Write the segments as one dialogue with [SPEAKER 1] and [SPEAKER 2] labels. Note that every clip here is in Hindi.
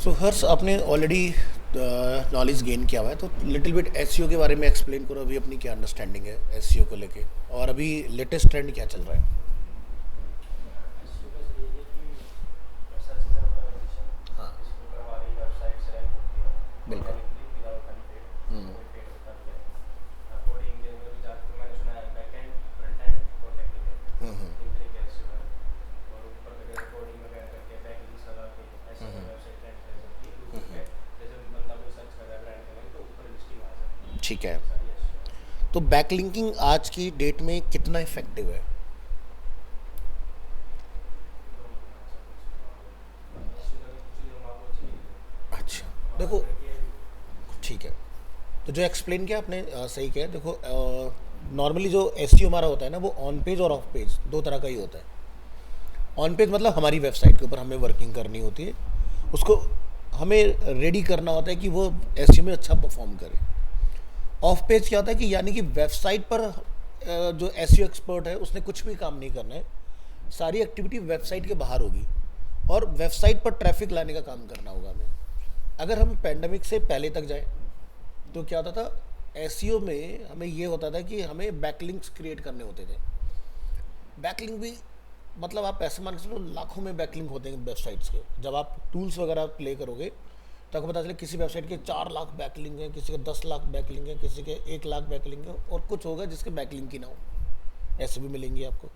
[SPEAKER 1] सो हर्ष, आपने ऑलरेडी नॉलेज गेन किया हुआ है, तो लिटिल बिट एसईओ के बारे में एक्सप्लेन करो। अभी अपनी क्या अंडरस्टैंडिंग है एसईओ को लेके, और अभी लेटेस्ट ट्रेंड क्या चल रहा है?
[SPEAKER 2] एसईओ का सही है कि सर्च इंजन ऑप्टिमाइजेशन
[SPEAKER 1] हाँ,
[SPEAKER 2] जिसको करवा रही वेबसाइट्स रैंक होती है
[SPEAKER 1] बिल्कुल।
[SPEAKER 2] ऑर्गेनिकली विदाउट एनी पेड,
[SPEAKER 1] हम्म।
[SPEAKER 2] कोई पेड करके कोडिंग के में भी ज़्यादातर मैंने सुना है बैक एंड फ्रंट एंड और टेक्निकल
[SPEAKER 1] हम्म।
[SPEAKER 2] तीन तरीके एसईओ है। और ऊपर पे जैसे कोडिंग वगैरह करके बैक लिंक्स लगा के ऐसे
[SPEAKER 1] हम्म।
[SPEAKER 2] वेबसाइट रैंक कर सकती है गूगल पे। जैसे बंदा कोई सर्च कर रहा है ब्रांड के नाम तो ऊपर लिस्टिंग आ सकती है।
[SPEAKER 1] ठीक है।
[SPEAKER 2] ये सारी एसईओ है।
[SPEAKER 1] तो बैकलिंकिंग आज की डेट में कितना इफेक्टिव है?
[SPEAKER 2] एसईओ का कुछ लोग आपको अच्छी नहीं लगती
[SPEAKER 1] अच्छा,
[SPEAKER 2] हमारा
[SPEAKER 1] देखो,
[SPEAKER 2] करके
[SPEAKER 1] ठीक है। तो जो एक्सप्लेन किया आपने सही किया। देखो, नॉर्मली जो एसईओ हमारा होता है ना, वो ऑन पेज और ऑफ पेज दो तरह का ही होता है। ऑन पेज मतलब हमारी वेबसाइट के ऊपर हमें वर्किंग करनी होती है, उसको हमें रेडी करना होता है कि वो एसईओ में अच्छा परफॉर्म करे। ऑफ पेज क्या होता है कि यानी कि वेबसाइट पर जो एसईओ एक्सपर्ट है उसने कुछ भी काम नहीं करना है, सारी एक्टिविटी वेबसाइट के बाहर होगी और वेबसाइट पर ट्रैफिक लाने का काम करना होगा हमें। अगर हम पेंडेमिक से पहले तक जाएं तो क्या होता था, एसईओ में हमें ये होता था कि हमें बैकलिंक्स क्रिएट करने होते थे। बैकलिंक भी मतलब आप ऐसे मान के चलो लाखों में बैकलिंक होते हैं वेबसाइट्स के। जब आप टूल्स वगैरह प्ले करोगे तो आपको पता चले किसी वेबसाइट के 4 लाख बैकलिंक हैं, किसी के 10 लाख बैकलिंक हैं, किसी के 1 लाख बैकलिंक हैं, और कुछ होगा जिसके बैकलिंक ही ना हो, ऐसे भी मिलेंगी आपको।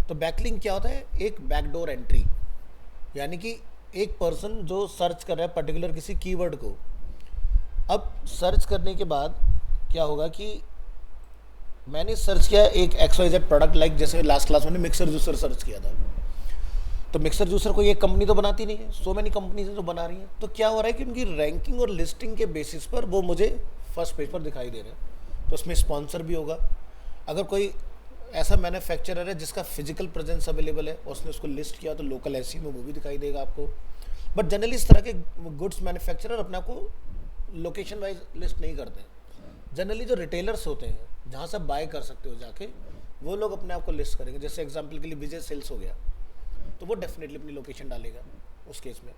[SPEAKER 1] तो बैकलिंक क्या होता है? एक बैकडोर एंट्री, यानी कि एक पर्सन जो सर्च कर रहा है पर्टिकुलर किसी कीवर्ड को, अब सर्च करने के बाद क्या होगा कि मैंने सर्च किया एक XYZ प्रोडक्ट, लाइक जैसे लास्ट क्लास मैंने मिक्सर जूसर सर्च किया था। तो मिक्सर जूसर को ये कंपनी तो बनाती नहीं है, सो मैनी कंपनीज जो बना रही हैं। तो क्या हो रहा है कि उनकी रैंकिंग और लिस्टिंग के बेसिस पर वो मुझे फर्स्ट पेज पर दिखाई दे रहे हैं। तो उसमें स्पॉन्सर भी होगा। अगर कोई ऐसा मैन्युफैक्चरर है जिसका फिजिकल प्रेजेंस अवेलेबल है और उसने उसको लिस्ट किया तो लोकल एसईओ में वो भी दिखाई देगा आपको। बट जनरली इस तरह के गुड्स मैन्युफैक्चरर अपने आप को लोकेशन वाइज लिस्ट नहीं करते हैं। जनरली जो रिटेलर्स होते हैं जहाँ से बाय कर सकते हो जाके, वो लोग अपने आप को लिस्ट करेंगे। जैसे एग्जांपल के लिए विजय सेल्स हो गया, तो वो डेफिनेटली अपनी लोकेशन डालेगा उस केस में।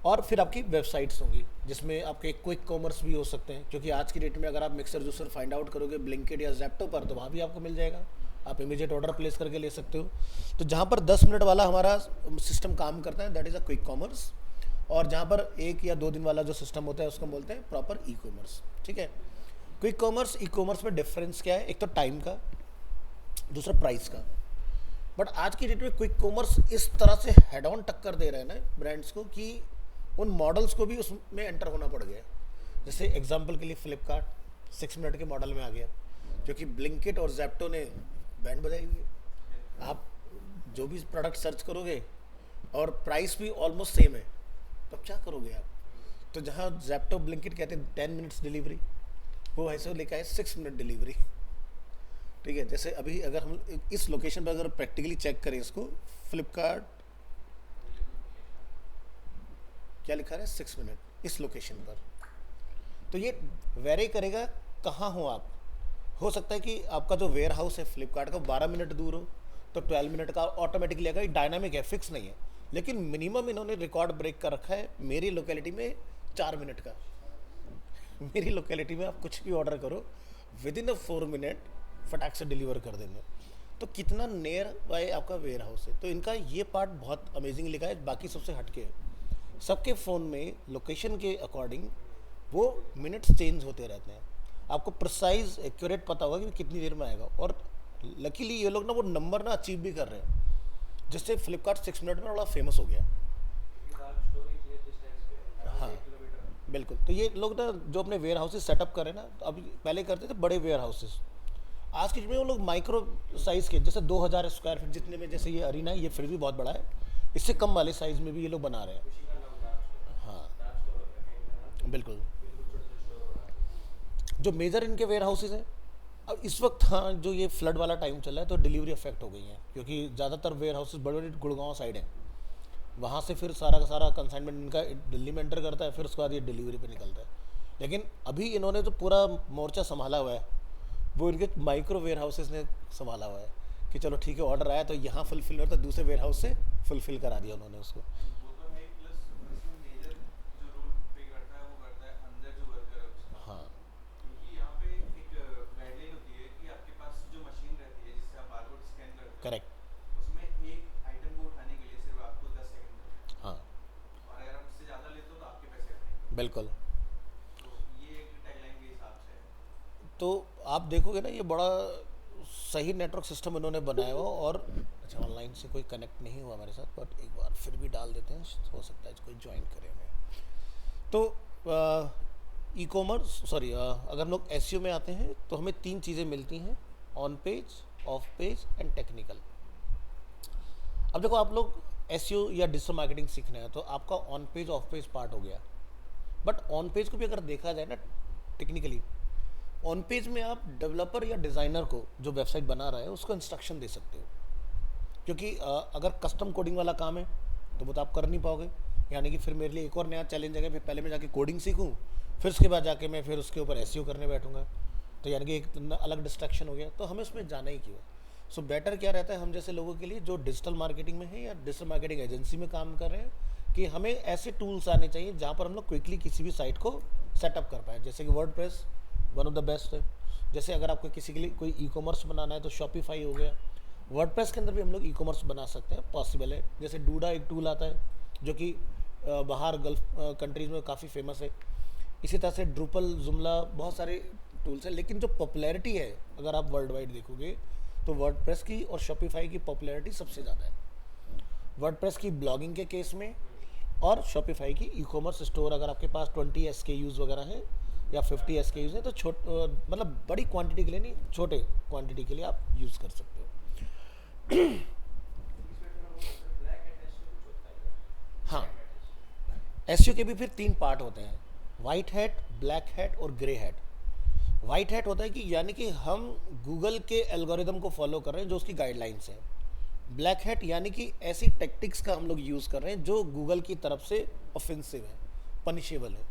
[SPEAKER 1] और फिर आपकी वेबसाइट्स होंगी जिसमें आपके क्विक कॉमर्स भी हो सकते हैं, क्योंकि आज की डेट में अगर आप मिक्सर जूसर फाइंड आउट करोगे ब्लिंकिट या जेप्टो पर तो वहाँ भी आपको मिल जाएगा, आप इमीडिएट ऑर्डर प्लेस करके ले सकते हो। तो जहाँ पर 10 मिनट वाला हमारा सिस्टम काम करता है that is a quick commerce, और जहाँ पर 1 या 2 दिन वाला जो सिस्टम होता है उसको बोलते हैं प्रॉपर ई कॉमर्स। ठीक है। क्विक कॉमर्स ई कॉमर्स में डिफरेंस क्या है? एक तो टाइम का, दूसरा प्राइस का। बट आज की डेट में क्विक कॉमर्स इस तरह से हेड ऑन टक्कर दे रहे हैं ना ब्रांड्स को कि उन मॉडल्स को भी उसमें एंटर होना पड़ गया। जैसे एग्जांपल के लिए फ्लिपकार्ट 6 मिनट के मॉडल में आ गया, क्योंकि ब्लिंकिट और जेप्टो ने बैंड बजाई हुई है। आप जो भी प्रोडक्ट सर्च करोगे और प्राइस भी ऑलमोस्ट सेम है, तो अब क्या करोगे आप? तो जहाँ जेप्टो ब्लिंकिट कहते हैं 10 मिनट्स डिलीवरी, वो ऐसे लेकर आए 6 मिनट डिलीवरी। ठीक है। जैसे अभी अगर हम इस लोकेशन पर अगर प्रैक्टिकली चेक करें इसको, फ्लिपकार्ट क्या लिखा है 6 मिनट इस लोकेशन पर, तो ये वेरी करेगा कहाँ हो आप। हो सकता है कि आपका जो वेयर हाउस है फ्लिपकार्ट का 12 मिनट दूर हो, तो 12 मिनट का ऑटोमेटिकली आएगा। डायनामिक है, फिक्स नहीं है, लेकिन मिनिमम इन्होंने रिकॉर्ड ब्रेक कर रखा है मेरी लोकेलिटी में 4 मिनट का। मेरी लोकेलिटी में आप कुछ भी ऑर्डर करो, विद इन 4 मिनट फटाक से डिलीवर कर देंगे। तो कितना नियर बाय आपका वेयर हाउस है। तो इनका ये पार्ट बहुत अमेजिंग लिखा है, बाकी सबसे हटके है। सबके फ़ोन में लोकेशन के अकॉर्डिंग वो मिनट्स चेंज होते रहते हैं। आपको प्रिसाइज एक्यूरेट पता होगा कि कितनी देर में आएगा। और लकीली ये लोग ना वो नंबर ना अचीव भी कर रहे हैं, जिससे फ्लिपकार्ट 6 मिनट में बड़ा फेमस हो गया।
[SPEAKER 2] डार्क स्टोरेज ये डिस्टेंस पे
[SPEAKER 1] हाँ,
[SPEAKER 2] 1 किलोमीटर।
[SPEAKER 1] बिल्कुल। तो ये लोग ना जो अपने वेयर हाउसेज सेटअप करें ना, तो अभी पहले करते थे बड़े वेयर हाउसेज, आज के डेट में वो लोग माइक्रो साइज़ के, जैसे 2000 स्क्वायर फीट जितने में, जैसे ये अरीना है ये फिर भी बहुत बड़ा है, इससे कम वाले साइज़ में भी ये लोग बना रहे हैं।
[SPEAKER 2] उसी का नाम डार्क स्टोर।
[SPEAKER 1] हाँ,
[SPEAKER 2] डार्क स्टोर हो गया कहीं का नाम,
[SPEAKER 1] बिल्कुल।
[SPEAKER 2] बिल्कुल छोटे छोटे स्टोर हो रहा है।
[SPEAKER 1] जो मेजर इनके वेयर हाउसेज हैं अब इस वक्त, हाँ, जो ये फ्लड वाला टाइम चल रहा है तो डिलीवरी अफेक्ट हो गई है, क्योंकि ज़्यादातर वेयर हाउसेज बड़े बड़े गुड़गांव साइड हैं। वहाँ से फिर सारा का सारा कंसाइनमेंट इनका दिल्ली में एंटर करता है, फिर उसके बाद ये डिलीवरी पे निकलता है। लेकिन अभी इन्होंने जो पूरा मोर्चा संभाला हुआ है वो इनके माइक्रो वेयर हाउसेज ने संभाला हुआ है कि चलो ठीक है, ऑर्डर आया तो यहाँ फुलफिल होता है, दूसरे वेयर हाउस से फुलफिल करा दिया उन्होंने उसको।
[SPEAKER 3] वो तो है, प्लस इसमें मेजर
[SPEAKER 1] बिल्कुल।
[SPEAKER 2] तो ये एक टैगलाइन के हिसाब से है।
[SPEAKER 1] तो आप देखोगे ना, ये बड़ा सही नेटवर्क सिस्टम इन्होंने बनाया हुआ। और अच्छा, ऑनलाइन से कोई कनेक्ट नहीं हुआ हमारे साथ, बट एक बार फिर भी डाल देते हैं, हो सकता है कोई ज्वाइन करे हमें। तो ई कॉमर्स सॉरी अगर हम लोग एसईओ में आते हैं तो हमें 3 चीज़ें मिलती हैं: on page, of page and technical. अब देखो, आप लोग एसईओ या डिजिटल मार्केटिंग सीखना है तो आपका on page of page part हो गया। बट ऑन पेज को भी अगर देखा जाए ना टेक्निकली, ऑन पेज में आप डेवलपर या डिज़ाइनर को जो वेबसाइट बना रहा है उसको इंस्ट्रक्शन दे सकते हो। क्योंकि अगर कस्टम कोडिंग वाला काम है तो वो तो आप कर नहीं पाओगे। यानी कि फिर मेरे लिए एक और नया चैलेंज है, फिर पहले मैं जाके कोडिंग सीखूं, फिर उसके बाद जाके मैं फिर उसके ऊपर एसईओ करने बैठूंगा। तो यानी कि एक अलग डिस्ट्रैक्शन हो गया। तो हमें उसमें जाना ही क्यों? सो बेटर क्या रहता है हम जैसे लोगों के लिए जो डिजिटल मार्केटिंग में है या डिजिटल मार्केटिंग एजेंसी में काम कर रहे हैं, कि हमें ऐसे टूल्स आने चाहिए जहाँ पर हम लोग क्विकली किसी भी साइट को सेटअप कर पाए। जैसे कि WordPress one of the best है। जैसे अगर आपको किसी के लिए कोई ई कॉमर्स बनाना है तो शॉपिफाई हो गया। वर्डप्रेस के अंदर भी हम लोग ई कॉमर्स बना सकते हैं, पॉसिबल है। जैसे डूडा एक टूल आता है जो कि बाहर गल्फ कंट्रीज़ में काफ़ी फेमस है। इसी तरह से ड्रूपल, जुमला, बहुत सारे टूल्स हैं। लेकिन जो पॉपुलैरिटी है अगर आप वर्ल्ड वाइड देखोगे तो वर्डप्रेस की और शॉपिफाई की पॉपुलैरिटी सबसे ज़्यादा है। वर्डप्रेस की ब्लॉगिंग के केस में और शॉपिफाई की ई कॉमर्स स्टोर। अगर आपके पास 20 SKUs वगैरह हैं या 50 SKUs हैं तो मतलब बड़ी क्वांटिटी के लिए नहीं, छोटे क्वांटिटी के लिए आप यूज़ कर सकते हो।
[SPEAKER 2] इसमें थोड़ा बहुत ब्लैक एट एसईओ कुछ होता है क्या?
[SPEAKER 1] हाँ,
[SPEAKER 2] Black hat SEO।
[SPEAKER 1] एसईओ के भी फिर 3 पार्ट होते हैं: वाइट हैट, ब्लैक हैट और ग्रे हैट। वाइट हैट होता है कि यानी कि हम गूगल के एल्गोरिदम को फॉलो कर रहे हैं जो उसकी गाइडलाइंस हैं। ब्लैक हैट यानी कि ऐसी टेक्टिक्स का हम लोग यूज़ कर रहे हैं जो गूगल की तरफ से ऑफेंसिव है, पनिशेबल है।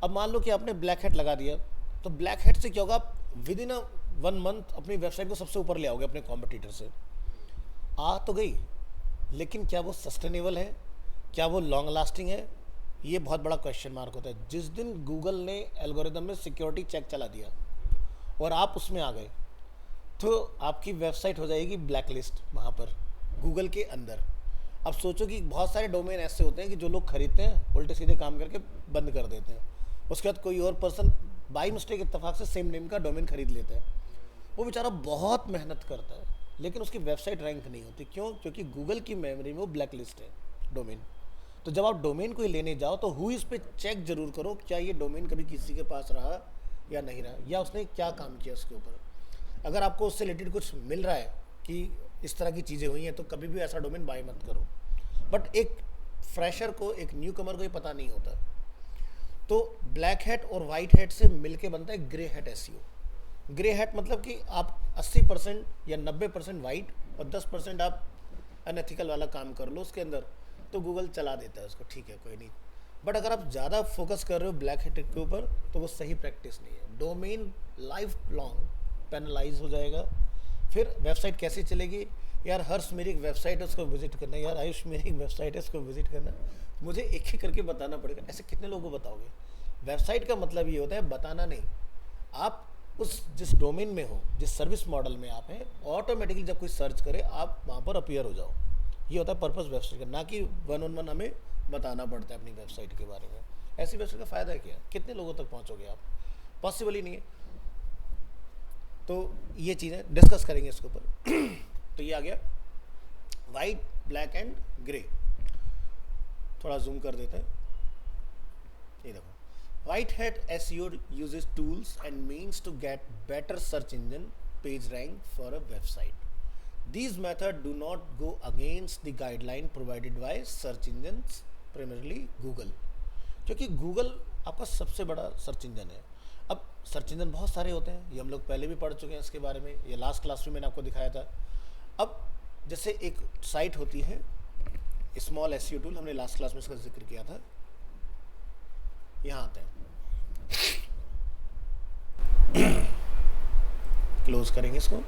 [SPEAKER 1] अब मान लो कि आपने ब्लैक हैट लगा दिया, तो ब्लैक हैट से क्या होगा, आप विद इन 1 मंथ अपनी वेबसाइट को सबसे ऊपर ले आओगे अपने कॉम्पिटिटर से। आ तो गई, लेकिन क्या वो सस्टेनेबल है? क्या वो लॉन्ग लास्टिंग है? ये बहुत बड़ा क्वेश्चन मार्क होता है। जिस दिन गूगल ने एल्गोरिदम में सिक्योरिटी चेक चला दिया और आप उसमें आ गए तो आपकी वेबसाइट हो जाएगी ब्लैक लिस्ट वहाँ पर गूगल के अंदर। अब सोचो कि बहुत सारे डोमेन ऐसे होते हैं कि जो लोग खरीदते हैं उल्टे सीधे काम करके बंद कर देते हैं। उसके बाद कोई और पर्सन बाई मिस्टेक इत्तेफाक से सेम नेम का डोमेन खरीद लेता है। वो बेचारा बहुत मेहनत करता है लेकिन उसकी वेबसाइट रैंक नहीं होती। क्यों? क्योंकि गूगल की मेमोरी में वो ब्लैक लिस्ट है डोमेन। तो जब आप डोमेन को लेने जाओ तो हुई इस पे चेक जरूर करो, क्या ये डोमेन कभी किसी के पास रहा या नहीं रहा, या उसने क्या काम किया उसके ऊपर। अगर आपको उससे रिलेटेड कुछ मिल रहा है कि इस तरह की चीज़ें हुई हैं तो कभी भी ऐसा डोमेन बाय मत करो। बट एक फ्रेशर को, एक न्यू कमर को ये पता नहीं होता। तो ब्लैक हैट और वाइट हैट से मिलके बनता है grey hat SEO. Grey hat मतलब कि आप 80% या 90% वाइट और 10% आप अनएथिकल वाला काम कर लो उसके अंदर, तो गूगल चला देता है उसको, ठीक है कोई नहीं। बट अगर आप ज़्यादा फोकस कर रहे हो ब्लैक हैट के ऊपर तो वो सही प्रैक्टिस नहीं है। डोमेन लाइफ लॉन्ग पेनलाइज हो जाएगा। फिर वेबसाइट कैसे चलेगी? यार हर्ष मेरी एक वेबसाइट है उसको विजिट करना, यार आयुष मेरी एक वेबसाइट है उसको विजिट करना, मुझे एक ही करके बताना पड़ेगा। ऐसे कितने लोगों को बताओगे? वेबसाइट का मतलब ये होता है बताना नहीं। आप उस जिस डोमेन में हो, जिस सर्विस मॉडल में आप हैं, ऑटोमेटिकली जब कोई सर्च करे आप वहाँ पर अपीयर हो जाओ। ये होता है पर्पस वेबसाइट का, ना कि 1-on-1 हमें बताना पड़ता है अपनी वेबसाइट के बारे में। ऐसी वेबसाइट का फ़ायदा है क्या? कितने लोगों तक पहुँचोगे आप? पॉसिबल ही नहीं है। तो ये चीज़ें डिस्कस करेंगे इसके ऊपर। तो ये आ गया वाइट, ब्लैक एंड ग्रे। थोड़ा जूम कर देते हैं, ये देखो। White Hat SEO uses tools and means to get better search engine page rank for a website. These methods do not go against the guideline provided by search engines, primarily Google. क्योंकि Google आपका सबसे बड़ा सर्च इंजन है। अब सर्च इंजन बहुत सारे होते हैं, ये हम लोग पहले भी पढ़ चुके हैं इसके बारे में, ये लास्ट क्लास में मैंने आपको दिखाया था। अब जैसे एक साइट होती है स्मॉल एसईओ टूल, हमने लास्ट क्लास में इसका जिक्र किया था। यहाँ आते हैं, क्लोज करेंगे इसको।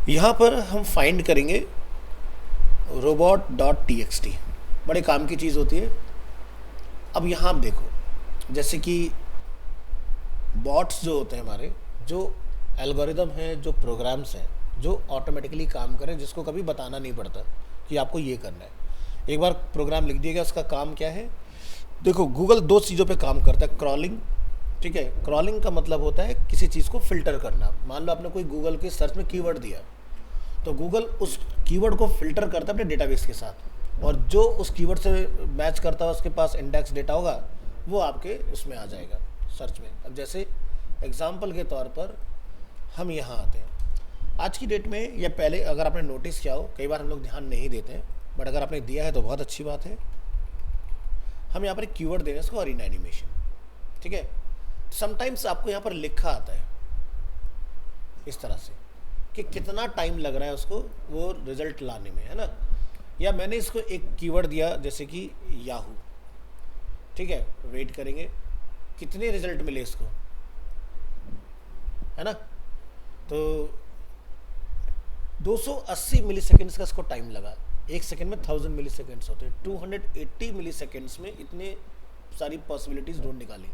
[SPEAKER 1] यहाँ पर हम फाइंड करेंगे robot.txt, बड़े काम की चीज़ होती है। अब यहाँ आप देखो, जैसे कि बॉट्स जो होते हैं हमारे, जो एल्गोरिदम हैं, जो प्रोग्राम्स हैं, जो ऑटोमेटिकली काम करें, जिसको कभी बताना नहीं पड़ता कि आपको ये करना है। एक बार प्रोग्राम लिख दिया गया, उसका काम क्या है, देखो गूगल दो चीज़ों पे काम करता है, क्रॉलिंग, ठीक है। क्रॉलिंग का मतलब होता है किसी चीज़ को फिल्टर करना। मान लो आपने कोई गूगल के सर्च में कीवर्ड दिया, तो गूगल उस कीवर्ड को फिल्टर करता है अपने डेटाबेस के साथ, और जो उस कीवर्ड से मैच करता है, उसके पास इंडेक्स डेटा होगा, वो आपके उसमें आ जाएगा सर्च में। अब जैसे एग्जाम्पल के तौर पर हम यहाँ आते हैं, आज की डेट में या पहले अगर आपने नोटिस किया हो, कई बार हम लोग ध्यान नहीं देते हैं, बट अगर आपने दिया है तो बहुत अच्छी बात है। हम यहाँ पर एक कीवर्ड दे रहे हैं इसको, अरीना एनिमेशन, ठीक है। समटाइम्स आपको यहाँ पर लिखा आता है इस तरह से कि कितना टाइम लग रहा है उसको वो रिजल्ट लाने में, है ना। या मैंने इसको एक कीवर्ड दिया जैसे कि याहू, ठीक है, वेट करेंगे कितने रिजल्ट मिले इसको, है ना। तो 280 मिली सेकेंड्स का इसको टाइम लगा। एक सेकेंड में 1000 मिली सेकेंड्स होते हैं, 280 मिली सेकेंड्स में इतने सारी पॉसिबिलिटीज़ ढूंढ निकाली।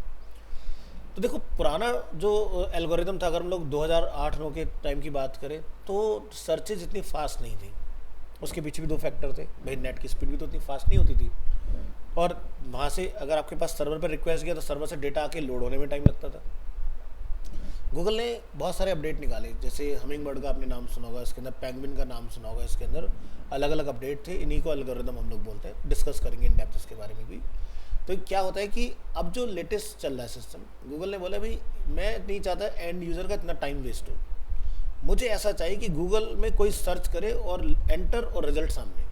[SPEAKER 1] तो देखो पुराना जो एल्गोरिदम था, अगर हम लोग 2008-9 के टाइम की बात करें, तो सर्चेज इतनी फास्ट नहीं थी। उसके पीछे भी दो फैक्टर थे, भाई नेट की स्पीड भी तो इतनी फास्ट नहीं होती थी, और वहाँ से अगर आपके पास सर्वर पर रिक्वेस्ट गया तो सर्वर से डेटा आके लोड होने में टाइम लगता था। गूगल ने बहुत सारे अपडेट निकाले, जैसे हमिंग बर्ड का आपने नाम सुना होगा, इसके अंदर पेंगुइन का नाम सुना होगा, इसके अंदर अलग अलग अपडेट थे। इन्हीं को एल्गोरिदम हम लोग बोलते हैं, डिस्कस करेंगे इन डेप्थ इसके बारे में भी। तो क्या होता है कि अब जो लेटेस्ट चल रहा है सिस्टम, गूगल ने बोला भाई मैं नहीं चाहता एंड यूज़र का इतना टाइम वेस्ट हो, मुझे ऐसा चाहिए कि गूगल में कोई सर्च करे और एंटर और रिजल्ट सामने।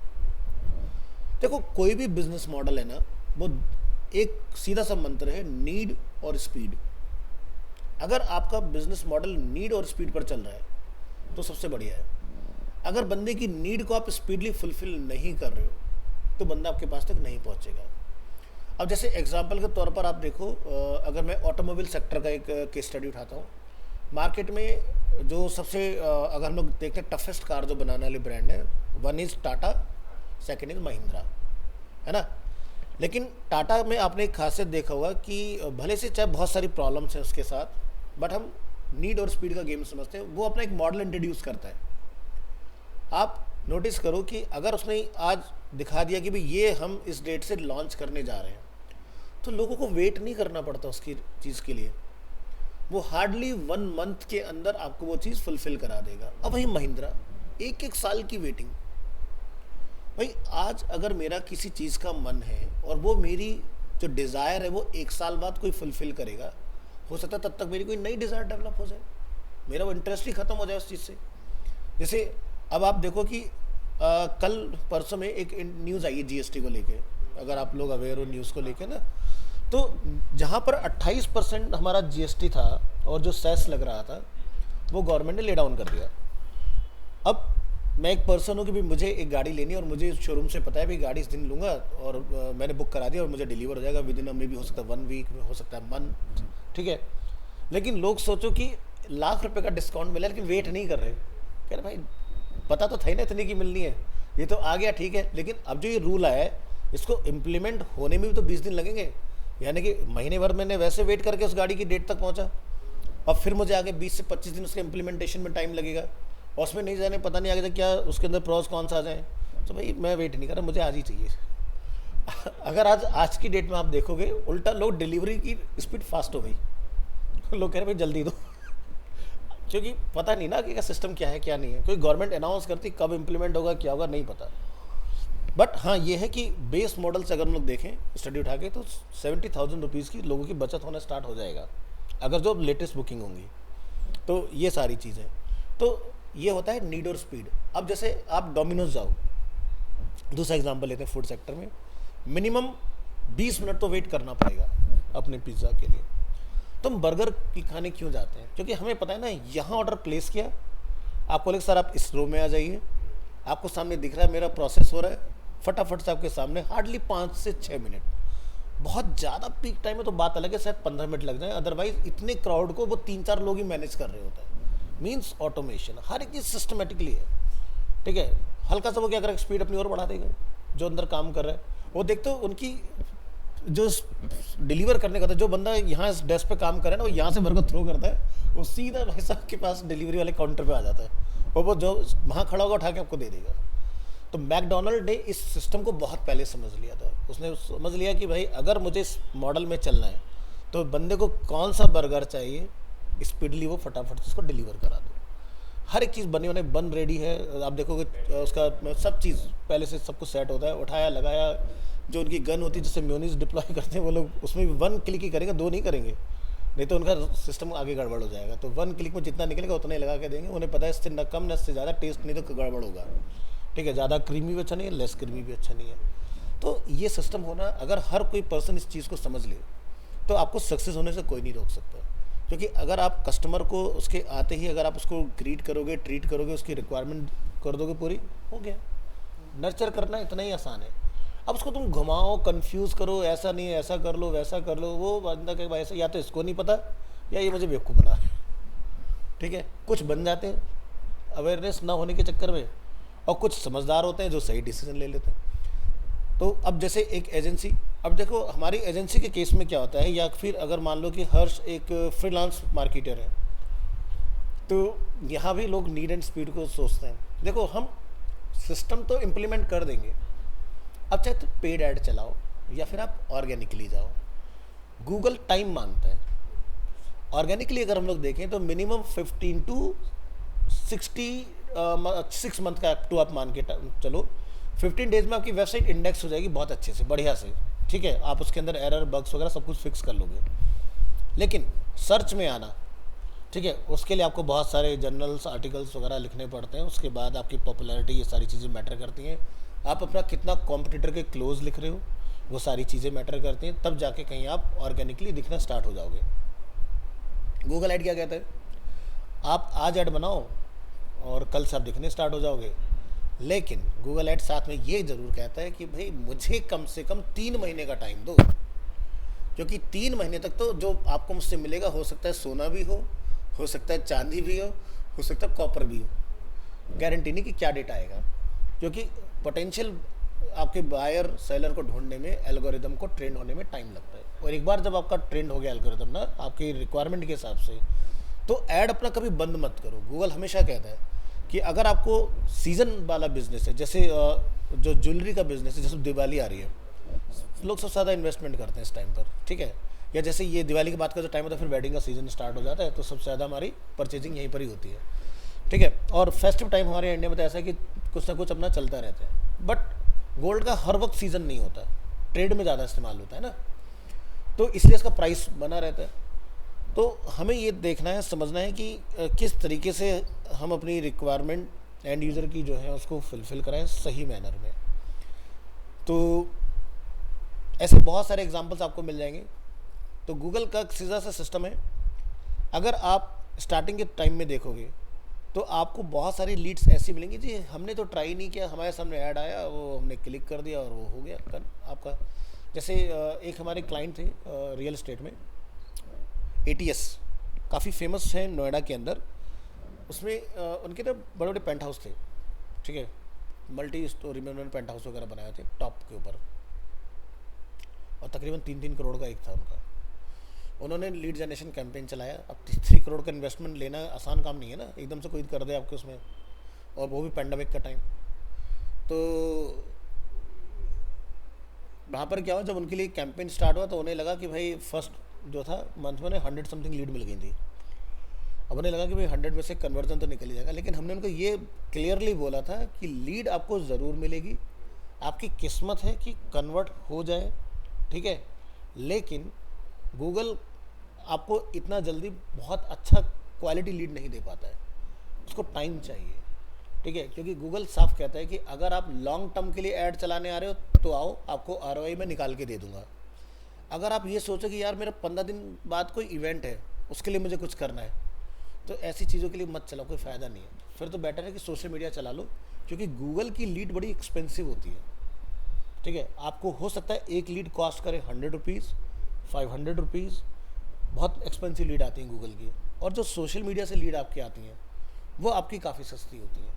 [SPEAKER 1] देखो कोई भी बिजनेस मॉडल है ना, वो एक सीधा सा मंत्र है, नीड और स्पीड। अगर आपका बिजनेस मॉडल नीड और स्पीड पर चल रहा है तो सबसे बढ़िया है। अगर बंदे की नीड को आप स्पीडली फुलफिल नहीं कर रहे हो तो बंदा आपके पास तक नहीं पहुंचेगा। अब जैसे एग्जांपल के तौर पर आप देखो, अगर मैं ऑटोमोबाइल सेक्टर का एक केस स्टडी उठाता हूँ, मार्केट में जो सबसे अगर हम लोग देखते हैं टफेस्ट कार जो बनाने वाली ब्रांड है, one is Tata, second is Mahindra, है ना। लेकिन टाटा में आपने एक खासियत देखा होगा कि भले से चाहे बहुत सारी प्रॉब्लम्स हैं उसके साथ, बट हम नीड और स्पीड का गेम समझते हैं। वो अपना एक मॉडल इंट्रोड्यूस करता है। आप नोटिस करो कि अगर उसने आज दिखा दिया कि भाई ये हम इस डेट से लॉन्च करने जा रहे हैं, तो लोगों को वेट नहीं करना पड़ता उसकी चीज़ के लिए। वो हार्डली 1 मंथ के अंदर आपको वो चीज़ फुलफिल करा देगा। अब वही महिंद्रा, एक साल की वेटिंग। भाई आज अगर मेरा किसी चीज़ का मन है और वो मेरी जो डिज़ायर है वो 1 साल बाद कोई फुलफिल करेगा, हो सकता है तब तक मेरी कोई नई डिज़ायर डेवलप हो जाए, मेरा वो इंटरेस्ट ही ख़त्म हो जाए उस चीज़ से। जैसे अब आप देखो कि कल परसों में एक न्यूज़ आई है जीएसटी को लेके, अगर आप लोग अवेयर हो न्यूज़ को लेके ना, तो जहाँ पर 28% हमारा जीएसटी था और जो सेस लग रहा था वो गवर्नमेंट ने ले डाउन कर दिया। अब मैं एक पर्सन हूँ कि भाई मुझे एक गाड़ी लेनी है और मुझे शोरूम से पता है भाई गाड़ी इस दिन लूँगा और मैंने बुक करा दिया और मुझे डिलीवर हो जाएगा विद इन मे भी, हो सकता है 1 वीक में, हो सकता है मंथ, ठीक है। लेकिन लोग सोचो कि ₹1,00,000 का डिस्काउंट मिला, लेकिन वेट नहीं कर रहे, कह रहे भाई पता तो था ही ना इतनी की मिलनी है, ये तो आ गया ठीक है, लेकिन अब जो ये रूल आया है इसको इम्प्लीमेंट होने में भी तो 20 दिन लगेंगे। यानी कि महीने भर मैंने वैसे वेट करके उस गाड़ी की डेट तक पहुंचा, और फिर मुझे आगे 20 से 25 दिन उसके इम्प्लीमेंटेशन में टाइम लगेगा, और उसमें नहीं जाने पता नहीं आगे तक क्या उसके अंदर प्रॉस कौन सा आ जाए। तो भाई मैं वेट नहीं कर रहा, मुझे आज ही चाहिए। अगर आज की डेट में आप देखोगे, उल्टा लोग डिलीवरी की स्पीड फास्ट हो गई, लोग कह रहे भाई जल्दी दो, क्योंकि पता नहीं ना कि सिस्टम क्या है क्या नहीं है। कोई गवर्नमेंट अनाउंस करती, कब इम्प्लीमेंट होगा क्या होगा नहीं पता। बट हाँ ये है कि बेस मॉडल से अगर हम लोग देखें स्टडी उठा के, तो 70,000 रुपीज़ की लोगों की बचत होना स्टार्ट हो जाएगा अगर जो लेटेस्ट बुकिंग होंगी। तो ये सारी चीज़ें, तो ये होता है नीड और स्पीड। अब जैसे आप डोमिनोज जाओ, दूसरा एग्जांपल लेते हैं फूड सेक्टर में, मिनिमम 20 मिनट तो वेट करना पड़ेगा अपने पिज़्ज़ा के लिए। तो हम बर्गर की खाने क्यों जाते हैं? क्योंकि हमें पता है ना, यहाँ ऑर्डर प्लेस किया, आपको लगे सर आप इस रो में आ जाइए, आपको सामने दिख रहा है मेरा प्रोसेस हो रहा है, फटाफट से आपके सामने, हार्डली 5 से 6 मिनट। बहुत ज़्यादा पीक टाइम में तो बात अलग है, शायद 15 मिनट लग जाए, अदरवाइज इतने क्राउड को वो 3-4 लोग ही मैनेज कर रहे होते हैं। मीन्स ऑटोमेशन, हर एक चीज़ सिस्टमेटिकली है, ठीक है। हल्का सा वो क्या करेगा, स्पीड अपनी ओर बढ़ा देगा, जो अंदर काम कर रहा है वो देखते हो। उनकी जो डिलीवर करने का था, जो बंदा यहाँ इस डेस्क पे काम कर रहा है ना, वो यहाँ से बर्गर थ्रो करता है, वो सीधा भाई साहब के पास डिलीवरी वाले काउंटर पे आ जाता है, और वो जो वहाँ खड़ा होगा उठा के आपको दे देगा। तो मैकडोनल्ड ने इस सिस्टम को बहुत पहले समझ लिया था। उसने समझ लिया कि भाई अगर मुझे इस मॉडल में चलना है तो बंदे को कौन सा बर्गर चाहिए, स्पीडली वो फटाफट से उसको डिलीवर करा दो। हर एक चीज़ बनी बनाई बन रेडी है, आप देखोगे उसका सब चीज़ पहले से सब कुछ सेट होता है, उठाया लगाया। जो उनकी गन होती है जिससे म्योनीस डिप्लॉय करते हैं वो लोग, उसमें भी 1 क्लिक ही करेंगे, 2 नहीं करेंगे, नहीं तो उनका सिस्टम आगे गड़बड़ हो जाएगा। तो 1 क्लिक में जितना निकलेगा उतना ही लगा के देंगे। उन्हें पता है इससे न कम न इससे ज़्यादा टेस्ट नहीं तो गड़बड़ होगा। ठीक है, ज़्यादा क्रीमी भी अच्छा नहीं है, लेस क्रीमी भी अच्छा नहीं है। तो ये सिस्टम होना, अगर हर कोई पर्सन इस चीज़ को समझ ले तो आपको सक्सेस होने से कोई नहीं रोक सकता। क्योंकि अगर आप कस्टमर को उसके आते ही अगर आप उसको ग्रीट करोगे, ट्रीट करोगे, उसकी रिक्वायरमेंट कर दोगे पूरी, हो गया। नर्चर करना इतना ही आसान है। अब उसको तुम घुमाओ, कंफ्यूज करो, ऐसा नहीं है, ऐसा कर लो, वैसा कर लो, वो बंदा कहे भाई ऐसा, या तो इसको नहीं पता या ये मुझे बेवकूफ़ बना रहा है। ठीक है, कुछ बन जाते हैं अवेयरनेस ना होने के चक्कर में, और कुछ समझदार होते हैं जो सही डिसीजन ले लेते हैं। तो अब जैसे एक एजेंसी, अब देखो हमारी एजेंसी के केस में क्या होता है, या फिर अगर मान लो कि हर्ष एक फ्रीलांस मार्केटर है, तो यहाँ भी लोग नीड एंड स्पीड को सोचते हैं। देखो हम सिस्टम तो इम्प्लीमेंट कर देंगे, अब चाहे तो पेड ऐड चलाओ या फिर आप ऑर्गेनिकली जाओ, गूगल टाइम मांगता है। ऑर्गेनिकली अगर हम लोग देखें तो मिनिमम 15 to 6 मंथ का टू आप मान के चलो, 15 डेज में आपकी वेबसाइट इंडेक्स हो जाएगी बहुत अच्छे से, बढ़िया से। ठीक है, आप उसके अंदर एरर बग्स वगैरह सब कुछ फिक्स कर लोगे। लेकिन सर्च में आना, ठीक है, उसके लिए आपको बहुत सारे जर्नल्स आर्टिकल्स वगैरह लिखने पड़ते हैं। उसके बाद आपकी पॉपुलैरिटी, ये सारी चीज़ें मैटर करती हैं। आप अपना कितना कॉम्पिटिटर के क्लोज लिख रहे हो, वो सारी चीज़ें मैटर करती हैं। तब जाके कहीं आप ऑर्गेनिकली दिखना स्टार्ट हो जाओगे। गूगल ऐड क्या कहता है, आप आज ऐड बनाओ और कल से आप दिखने स्टार्ट हो जाओगे। लेकिन गूगल ऐड साथ में ये ज़रूर कहता है कि भाई मुझे कम से कम 3 महीने का टाइम दो, क्योंकि 3 महीने तक तो जो आपको मुझसे मिलेगा हो सकता है सोना भी हो सकता है चांदी भी हो सकता है कॉपर भी हो। गारंटी नहीं कि क्या डेटा आएगा, क्योंकि पोटेंशियल आपके बायर सेलर को ढूंढने में, एल्गोरिदम को ट्रेंड होने में टाइम लगता है। और एक बार जब आपका ट्रेंड हो गया एल्गोरिदम ना आपकी रिक्वायरमेंट के हिसाब से, तो ऐड अपना कभी बंद मत करो। गूगल हमेशा कहता है कि अगर आपको सीज़न वाला बिजनेस है, जैसे जो ज्वेलरी का बिजनेस है, जैसे दिवाली आ रही है, लोग सबसे ज़्यादा इन्वेस्टमेंट करते हैं इस टाइम पर। ठीक है, या जैसे ये दिवाली की बात का जो टाइम होता है, फिर वेडिंग का सीज़न स्टार्ट हो जाता है, तो सबसे ज़्यादा हमारी परचेजिंग यहीं पर ही होती है। ठीक है, और फेस्टिव टाइम हमारे इंडिया में तो ऐसा है कि कुछ ना कुछ अपना चलता रहता है। बट गोल्ड का हर वक्त सीज़न नहीं होता, ट्रेड में ज़्यादा इस्तेमाल होता है ना, तो इसलिए इसका प्राइस बना रहता है। तो हमें ये देखना है, समझना है कि किस तरीके से हम अपनी रिक्वायरमेंट एंड यूज़र की जो है उसको फुलफ़िल कराएं सही मैनर में। तो ऐसे बहुत सारे एग्जांपल्स आपको मिल जाएंगे। तो गूगल का सीधा सा सिस्टम है, अगर आप स्टार्टिंग के टाइम में देखोगे तो आपको बहुत सारी लीड्स ऐसी मिलेंगी जी हमने तो ट्राई नहीं किया, हमारे सामने ऐड आया, वो हमने क्लिक कर दिया और वो हो गया आपका। जैसे एक हमारे क्लाइंट थे रियल एस्टेट में, ATS, काफ़ी फेमस है नोएडा के अंदर। उसमें उनके ना बड़े बड़े पेंट हाउस थे। ठीक है, मल्टी स्टोरी में उन्होंने पेंट हाउस वगैरह बनाए थे टॉप के ऊपर, और तकरीबन 3-3 करोड़ का एक था उनका। उन्होंने लीड जनरेशन कैंपेन चलाया। अब 3 करोड़ का इन्वेस्टमेंट लेना आसान काम नहीं है ना, एकदम से कोई कर दे आपके उसमें, और वो भी पेंडेमिक का टाइम। तो वहाँ पर क्या हुआ, जब उनके लिए कैंपेन स्टार्ट हुआ तो उन्हें लगा कि भाई फर्स्ट जो था मंथ में 100 समथिंग लीड मिल गई थी। अब उन्हें लगा कि भाई 100 में से कन्वर्जन तो निकल ही जाएगा, लेकिन हमने उनको ये क्लियरली बोला था कि लीड आपको ज़रूर मिलेगी, आपकी किस्मत है कि कन्वर्ट हो जाए। ठीक है, लेकिन गूगल आपको इतना जल्दी बहुत अच्छा क्वालिटी लीड नहीं दे पाता है, उसको टाइम चाहिए। ठीक है, क्योंकि गूगल साफ कहता है कि अगर आप लॉन्ग टर्म के लिए ऐड चलाने आ रहे हो तो आओ, आपको ROI में निकाल के दे दूंगा। अगर आप ये सोचो कि यार मेरा 15 दिन बाद कोई इवेंट है, उसके लिए मुझे कुछ करना है, तो ऐसी चीज़ों के लिए मत चलाओ, कोई फ़ायदा नहीं है। फिर तो बेटर है कि सोशल मीडिया चला लो, क्योंकि गूगल की लीड बड़ी एक्सपेंसिव होती है। ठीक है, आपको हो सकता है एक लीड कॉस्ट करे 100 रुपीज़, 500 रुपीज़, बहुत एक्सपेंसिव लीड आती हैं गूगल की। और जो सोशल मीडिया से लीड आपकी आती हैं वो आपकी काफ़ी सस्ती होती हैं।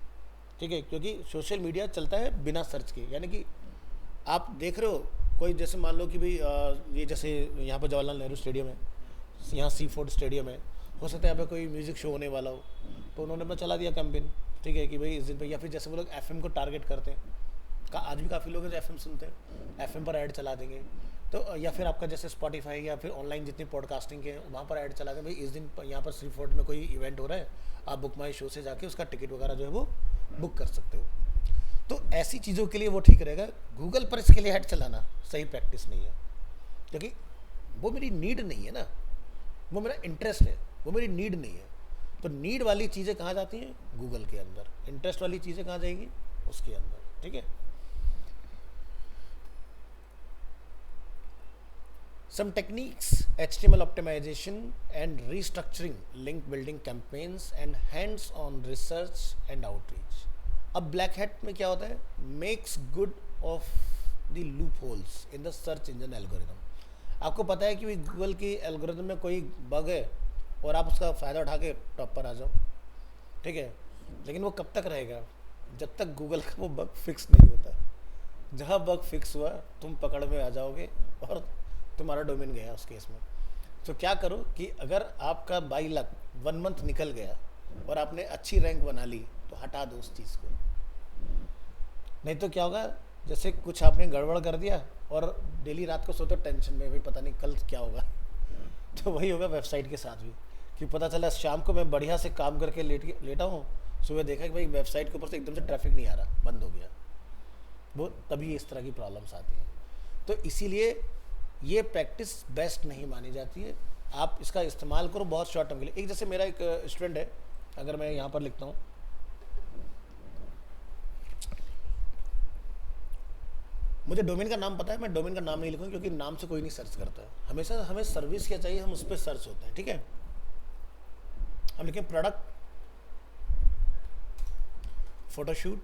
[SPEAKER 1] ठीक है, क्योंकि सोशल मीडिया चलता है बिना सर्च के, यानी कि आप देख रहे हो कोई, जैसे मान लो कि भाई ये जैसे यहाँ पर जवाहरलाल नेहरू स्टेडियम है, यहाँ सीफोर्ड स्टेडियम है, हो सकता है यहाँ पे कोई म्यूज़िक शो होने वाला हो, तो उन्होंने अपना चला दिया कैंपेन। ठीक है, कि भाई इस दिन पे, या फिर जैसे वो लोग FM को टारगेट करते हैं, आज भी काफ़ी लोग हैं जो एफएम सुनते हैं, एफएम पर ऐड चला देंगे। तो या फिर आपका जैसे स्पॉटिफाई या फिर ऑनलाइन जितनी पॉडकास्टिंग के हैं वहाँ पर ऐड चला दें, भाई इस दिन यहाँ पर श्री फोर्ट में कोई इवेंट हो रहा है, आप बुक माई शो से जाके उसका टिकट वगैरह जो है वो बुक कर सकते हो। तो ऐसी चीज़ों के लिए वो ठीक रहेगा। गूगल पर इसके लिए ऐड चलाना सही प्रैक्टिस नहीं है, क्योंकि वो मेरी नीड नहीं है ना, वो मेरा इंटरेस्ट है, वो मेरी नीड नहीं है। तो नीड वाली चीज़ें कहाँ जाती हैं? गूगल के अंदर। इंटरेस्ट वाली चीज़ें कहाँ जाएंगी? उसके अंदर। ठीक है। Some techniques: HTML optimization and restructuring, link building campaigns and hands-on research and outreach. अब ब्लैक हैट में क्या होता है? Makes good of the loopholes in the search engine algorithm. आपको पता है कि गूगल की एल्गोरिथम में कोई बग है और आप उसका फ़ायदा उठा के टॉप पर आ जाओ, ठीक है। लेकिन वो कब तक रहेगा? जब तक गूगल का वो बग फिक्स नहीं होता। जहाँ बग फिक्स हुआ तुम पकड़ में आ जाओगे और तुम्हारा डोमेन गया उस केस में। तो क्या करो कि अगर आपका बाई लक 1 मंथ निकल गया और आपने अच्छी रैंक बना ली तो हटा दो उस चीज़ को। नहीं तो क्या होगा, जैसे कुछ आपने गड़बड़ कर दिया और डेली रात को सोते टेंशन में, भाई पता नहीं कल क्या होगा। तो वही होगा वेबसाइट के साथ भी, कि पता चला शाम को मैं बढ़िया से काम करके लेटा हूँ, सुबह देखा कि भाई वेबसाइट के ऊपर से एकदम से ट्रैफिक नहीं आ रहा, बंद हो गया। वो तभी इस तरह की प्रॉब्लम्स आती हैं। तो इसीलिए ये प्रैक्टिस बेस्ट नहीं मानी जाती है। आप इसका इस्तेमाल करो बहुत शॉर्ट टर्म के लिए। एक जैसे मेरा एक स्टूडेंट है, अगर मैं यहाँ पर लिखता हूँ, मुझे डोमेन का नाम पता है, मैं डोमेन का नाम नहीं लिखूँगा क्योंकि नाम से कोई नहीं सर्च करता है। हमेशा हमें सर्विस क्या चाहिए, हम उस पर सर्च होते हैं। ठीक है, हम लिखें प्रोडक्ट फोटोशूट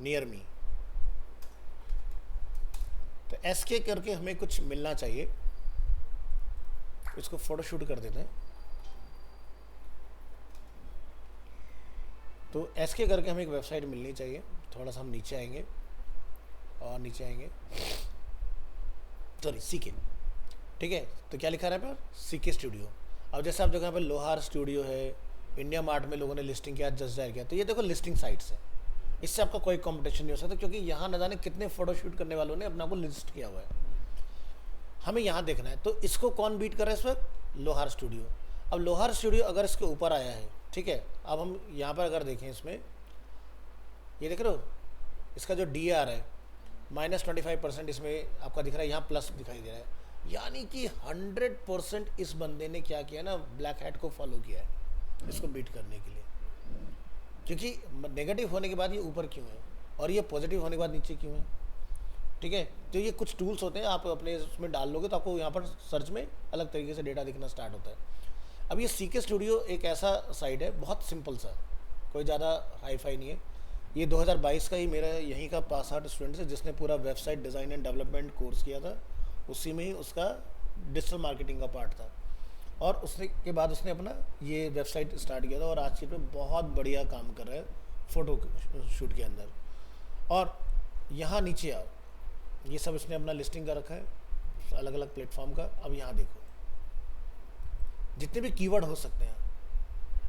[SPEAKER 1] नियर मी, तो एसके करके हमें कुछ मिलना चाहिए, इसको फोटोशूट कर देते हैं। तो एसके करके हमें एक वेबसाइट मिलनी चाहिए। थोड़ा सा हम नीचे आएंगे और नीचे आएंगे, सॉरी सीके। ठीक है, तो क्या लिखा रहा है पर सीके स्टूडियो। अब जैसे आप देखो यहाँ पर लोहार स्टूडियो है, इंडिया मार्ट में लोगों ने लिस्टिंग किया, जस्ट जाहिर किया। तो ये देखो लिस्टिंग साइट्स है, इससे आपका कोई कंपटीशन नहीं हो सकता, क्योंकि यहाँ न जाने कितने फोटोशूट करने वालों ने अपना को लिस्ट किया हुआ है। हमें यहाँ देखना है, तो इसको कौन बीट कर रहा है इस वक्त? लोहार स्टूडियो। अब लोहार स्टूडियो अगर इसके ऊपर आया है, ठीक है, अब हम यहाँ पर अगर देखें इसमें, ये देख रहे हो इसका जो DR है -25% इसमें आपका दिख रहा है, यहाँ प्लस दिखाई दे रहा है। यानी कि 100% इस बंदे ने क्या किया ना, ब्लैक हैट को फॉलो किया है इसको बीट करने के लिए। क्योंकि नेगेटिव होने के बाद ये ऊपर क्यों है और ये पॉजिटिव होने के बाद नीचे क्यों है? ठीक है, तो ये कुछ टूल्स होते हैं, आप अपने उसमें डाल लोगे तो आपको यहाँ पर सर्च में अलग तरीके से डेटा दिखना स्टार्ट होता है। अब ये सीके स्टूडियो एक ऐसा साइट है, बहुत सिंपल सा, कोई ज़्यादा हाई फाई नहीं है। ये 2022 का ही मेरा यहीं का पास आउट स्टूडेंट है जिसने पूरा website design and development course किया था, उसी में ही उसका डिजिटल मार्केटिंग का पार्ट था। और उसने के बाद उसने अपना ये वेबसाइट स्टार्ट किया था और आज के डेट में बहुत बढ़िया काम कर रहा है फ़ोटो शूट के अंदर। और यहाँ नीचे आओ, ये सब इसने अपना लिस्टिंग कर रखा है अलग अलग प्लेटफॉर्म का। अब यहाँ देखो जितने भी कीवर्ड हो सकते हैं,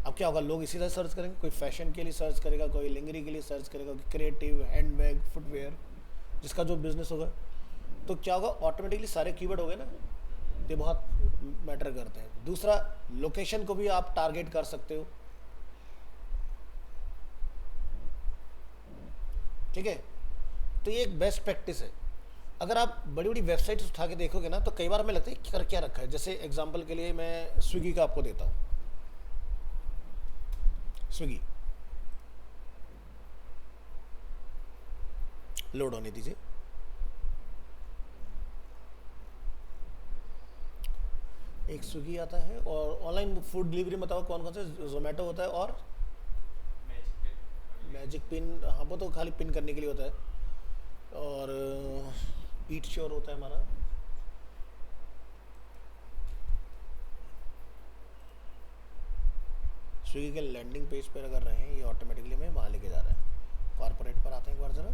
[SPEAKER 1] अब क्या होगा, लोग इसी तरह सर्च करेंगे, कोई फैशन के लिए सर्च करेगा, कोई लिंगरी के लिए सर्च करेगा, कोई क्रिएटिव, हैंडबैग, फुटवेयर, जिसका जो बिजनेस होगा। तो क्या होगा, ऑटोमेटिकली सारे कीवर्ड हो गए ना, ये बहुत मैटर करते हैं। दूसरा, लोकेशन को भी आप टारगेट कर सकते हो। ठीक है, तो ये एक बेस्ट प्रैक्टिस है। अगर आप बड़ी बड़ी वेबसाइट्स उठा के देखोगे ना, तो कई बार हमें लगता है कि कर क्या रखा है। जैसे एग्जांपल के लिए मैं स्विगी का आपको देता हूँ। स्विगी लोड होने दीजिए। एक स्विगी आता है और ऑनलाइन फूड डिलीवरी में बताओ कौन कौन से? जोमेटो होता है और मैजिक पिन, हाँ वो तो खाली पिन करने के लिए होता है, और ईट श्योर होता है हमारा। स्विगी के लैंडिंग पेज पर अगर रहें, ये ऑटोमेटिकली हमें वहाँ लेके जा रहा है। कॉर्पोरेट पर आते हैं एक बार ज़रा,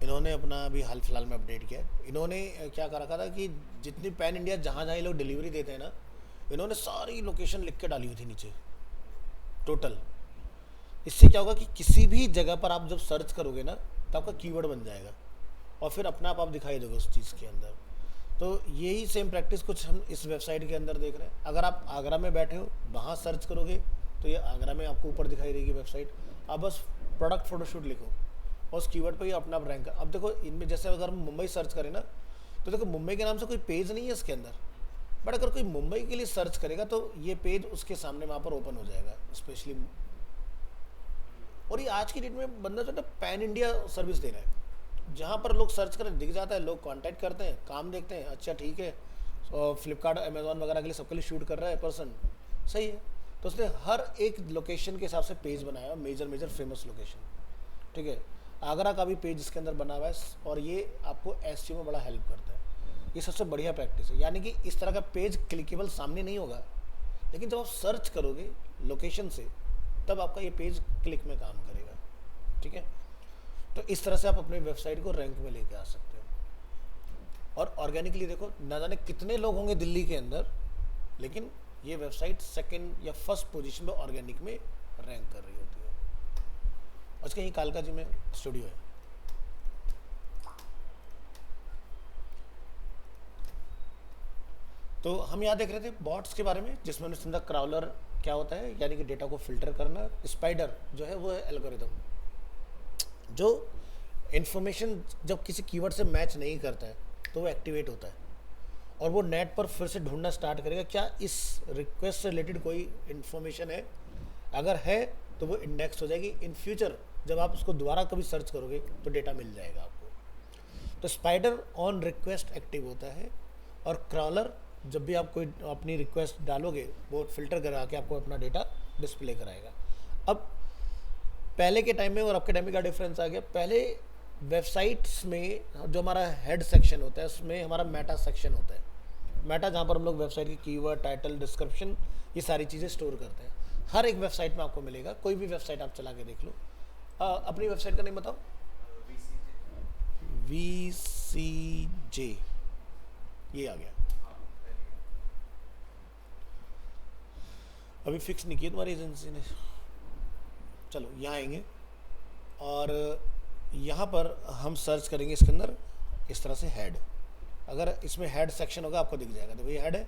[SPEAKER 1] इन्होंने अपना अभी हाल फिलहाल में अपडेट किया। इन्होंने क्या कर रखा था कि जितनी पैन इंडिया जहाँ जहाँ ये लोग डिलीवरी देते हैं ना, इन्होंने सारी लोकेशन लिख के डाली हुई थी नीचे टोटल। इससे क्या होगा कि किसी भी जगह पर आप जब सर्च करोगे ना तो आपका कीवर्ड बन जाएगा और फिर अपना आप दिखाई दोगे उस चीज़ के अंदर। तो यही सेम प्रैक्टिस कुछ हम इस वेबसाइट के अंदर देख रहे हैं। अगर आप आगरा में बैठे हो वहाँ सर्च करोगे तो ये आगरा में आपको ऊपर दिखाई देगी वेबसाइट। आप बस प्रोडक्ट फोटोशूट लिखो और उस कीवर्ड पर ही अपना आप रैंक। अब देखो इनमें जैसे अगर हम मुंबई सर्च करें ना तो देखो मुंबई के नाम से कोई पेज नहीं है इसके अंदर, बट अगर कोई मुंबई के लिए सर्च करेगा तो ये पेज उसके सामने वहाँ पर ओपन हो जाएगा स्पेशली। और ये आज की डेट में बंदा जो है पैन इंडिया सर्विस दे रहा है, जहाँ पर लोग सर्च करें दिख जाता है, लोग कांटेक्ट करते हैं, काम देखते हैं, अच्छा ठीक है। और फ्लिपकार्ट अमेजोन वगैरह के लिए सबके लिए शूट कर रहा है पर्सन, सही है। तो उसने हर एक लोकेशन के हिसाब से पेज बनाया, मेजर फेमस लोकेशन, ठीक है। आगरा का भी पेज इसके अंदर बना हुआ है और ये आपको एसईओ में बड़ा हेल्प करता है। ये सबसे बढ़िया प्रैक्टिस है। यानी कि इस तरह का पेज क्लिकेबल सामने नहीं होगा, लेकिन जब आप सर्च करोगे लोकेशन से तब आपका ये पेज क्लिक में काम करेगा, ठीक है। तो इस तरह से आप अपने वेबसाइट को रैंक में लेके आ सकते हो। और ऑर्गेनिकली देखो ना जाने कितने लोग होंगे दिल्ली के अंदर, लेकिन ये वेबसाइट सेकंड या फर्स्ट पोजीशन पे ऑर्गेनिक में रैंक कर रही होती है। उसके यहीं कालका जी में स्टूडियो है। तो हम यहाँ देख रहे थे बॉट्स के बारे में, जिसमें हमने समझा क्राउलर क्या होता है, यानी कि डेटा को फिल्टर करना। स्पाइडर जो है वो है एल्गोरिदम जो इन्फॉर्मेशन जब किसी कीवर्ड से मैच नहीं करता है तो वो एक्टिवेट होता है और वो नेट पर फिर से ढूंढना स्टार्ट करेगा क्या इस रिक्वेस्ट से रिलेटेड कोई इन्फॉर्मेशन है। अगर है तो वो इंडेक्स हो जाएगी। इन फ्यूचर जब आप उसको दोबारा कभी सर्च करोगे तो डेटा मिल जाएगा आपको। तो स्पाइडर ऑन रिक्वेस्ट एक्टिव होता है और क्रॉलर जब भी आप कोई अपनी रिक्वेस्ट डालोगे वो फिल्टर करा के आपको अपना डेटा डिस्प्ले कराएगा। अब पहले के टाइम में और अब के टाइम में क्या डिफरेंस आ गया। पहले वेबसाइट्स में जो हमारा हेड सेक्शन होता है उसमें हमारा मेटा सेक्शन होता है। मेटा जहाँ पर हम लोग वेबसाइट की कीवर्ड, टाइटल, डिस्क्रिप्शन ये सारी चीज़ें स्टोर करते हैं। हर एक वेबसाइट में आपको मिलेगा। कोई भी वेबसाइट आप चला के देख लो। अपनी वेबसाइट का नेम बताओ। VCJ ये आ गया। अभी फिक्स नहीं किया तुम्हारी एजेंसी ने। चलो यहाँ आएंगे और यहाँ पर हम सर्च करेंगे इसके अंदर इस तरह से हेड। अगर इसमें हेड सेक्शन होगा आपको दिख जाएगा। देखो ये हेड है।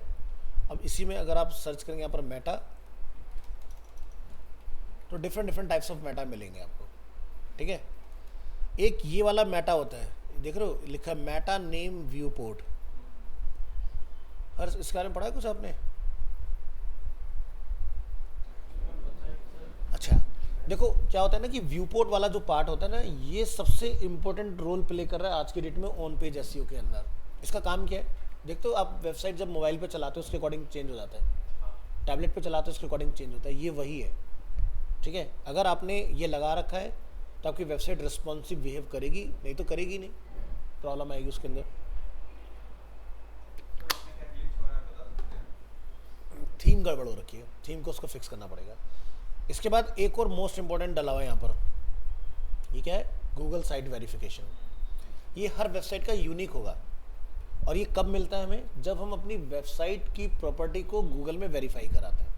[SPEAKER 1] अब इसी में अगर आप सर्च करेंगे यहाँ पर मेटा तो डिफरेंट टाइप्स ऑफ मेटा मिलेंगे आपको, ठीक है। एक ये वाला मेटा होता है, देख रहे हो लिखा है मेटा नेम व्यू पोर्ट। हर इसके बारे में पढ़ा है कुछ आपने? अच्छा देखो क्या होता है ना कि व्यू पोर्ट वाला जो पार्ट होता है ना ये सबसे इंपॉर्टेंट रोल प्ले कर रहा है आज की डेट में ऑन पेज एसईओ के अंदर। इसका काम क्या है देखते हो आप। वेबसाइट जब मोबाइल पे चलाते हो उसके अकॉर्डिंग चेंज हो जाता है, टैबलेट पे चलाते हो उसके अकॉर्डिंग चेंज होता है। ये वही है, ठीक है। अगर आपने ये लगा रखा है तो आपकी वेबसाइट रिस्पॉन्सिव बिहेव करेगी, नहीं तो करेगी नहीं, प्रॉब्लम आएगी उसके अंदर। थीम गड़बड़ हो रखी है, थीम को उसको फिक्स करना पड़ेगा। इसके बाद एक और मोस्ट इंपॉर्टेंट डला हुआ है यहाँ पर, ये क्या है? Google site verification. ये हर वेबसाइट का यूनिक होगा और ये कब मिलता है हमें? जब हम अपनी वेबसाइट की प्रॉपर्टी को गूगल में वेरीफाई कराते हैं,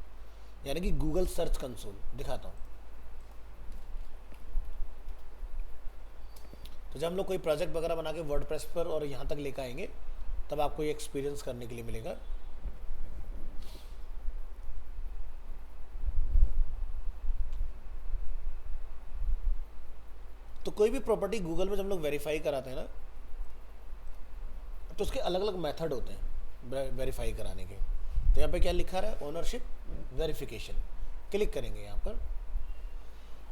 [SPEAKER 1] यानी कि गूगल सर्च कंसोल। दिखाता हूँ। तो जब हम लोग कोई प्रोजेक्ट वगैरह बना के वर्डप्रेस पर और यहाँ तक लेकर आएंगे तब आपको ये एक्सपीरियंस करने के लिए मिलेगा। तो कोई भी प्रॉपर्टी गूगल में जब हम लोग वेरीफाई कराते हैं ना तो उसके अलग अलग मेथड होते हैं वेरीफाई कराने के। तो यहाँ पे क्या लिखा रहा है? Ownership verification. क्लिक करेंगे यहाँ पर।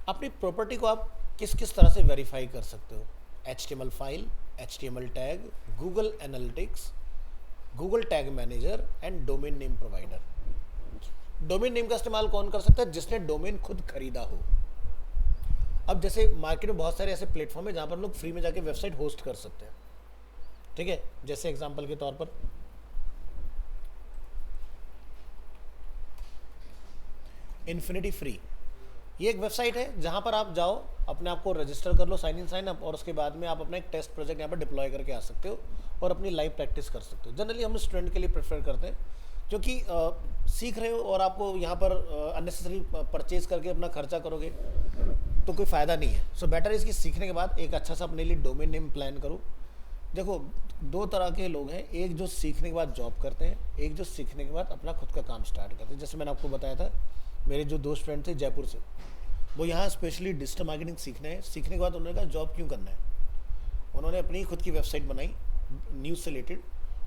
[SPEAKER 1] अपनी प्रॉपर्टी को आप किस किस तरह से वेरीफाई कर सकते हो? HTML file, HTML tag, Google analytics, Google tag manager and domain name provider. Domain name का इस्तेमाल कौन कर सकता है? जिसने डोमेन खुद खरीदा हो। अब जैसे मार्केट में बहुत सारे ऐसे प्लेटफॉर्म है जहाँ पर हम लोग फ्री में जाके वेबसाइट होस्ट कर सकते हैं, ठीक है। जैसे एग्जांपल के तौर पर इन्फिनिटी फ्री, ये एक वेबसाइट है जहाँ पर आप जाओ, अपने आप को रजिस्टर कर लो, साइन इन साइन अप, और उसके बाद में आप अपना एक टेस्ट प्रोजेक्ट यहाँ पर डिप्लॉय करके आ सकते हो और अपनी लाइव प्रैक्टिस कर सकते हो। जनरली हम स्टूडेंट के लिए प्रेफर करते हैं क्योंकि सीख रहे हो और आपको यहाँ पर अननेसेसरी परचेज करके अपना खर्चा करोगे तो कोई फ़ायदा नहीं है। सो बेटर इसकी सीखने के बाद एक अच्छा सा अपने लिए डोमेन नेम प्लान करो। देखो, दो तरह के लोग हैं, एक जो सीखने के बाद जॉब करते हैं, एक जो सीखने के बाद अपना खुद का काम स्टार्ट करते हैं। जैसे मैंने आपको बताया था, मेरे जो दोस्त फ्रेंड थे जयपुर से, वो यहाँ स्पेशली डिजिटल मार्केटिंग सीखने हैं। सीखने के बाद उन्होंने कहा जॉब क्यों करना है, उन्होंने अपनी खुद की वेबसाइट बनाई न्यूज़ से रिलेटेड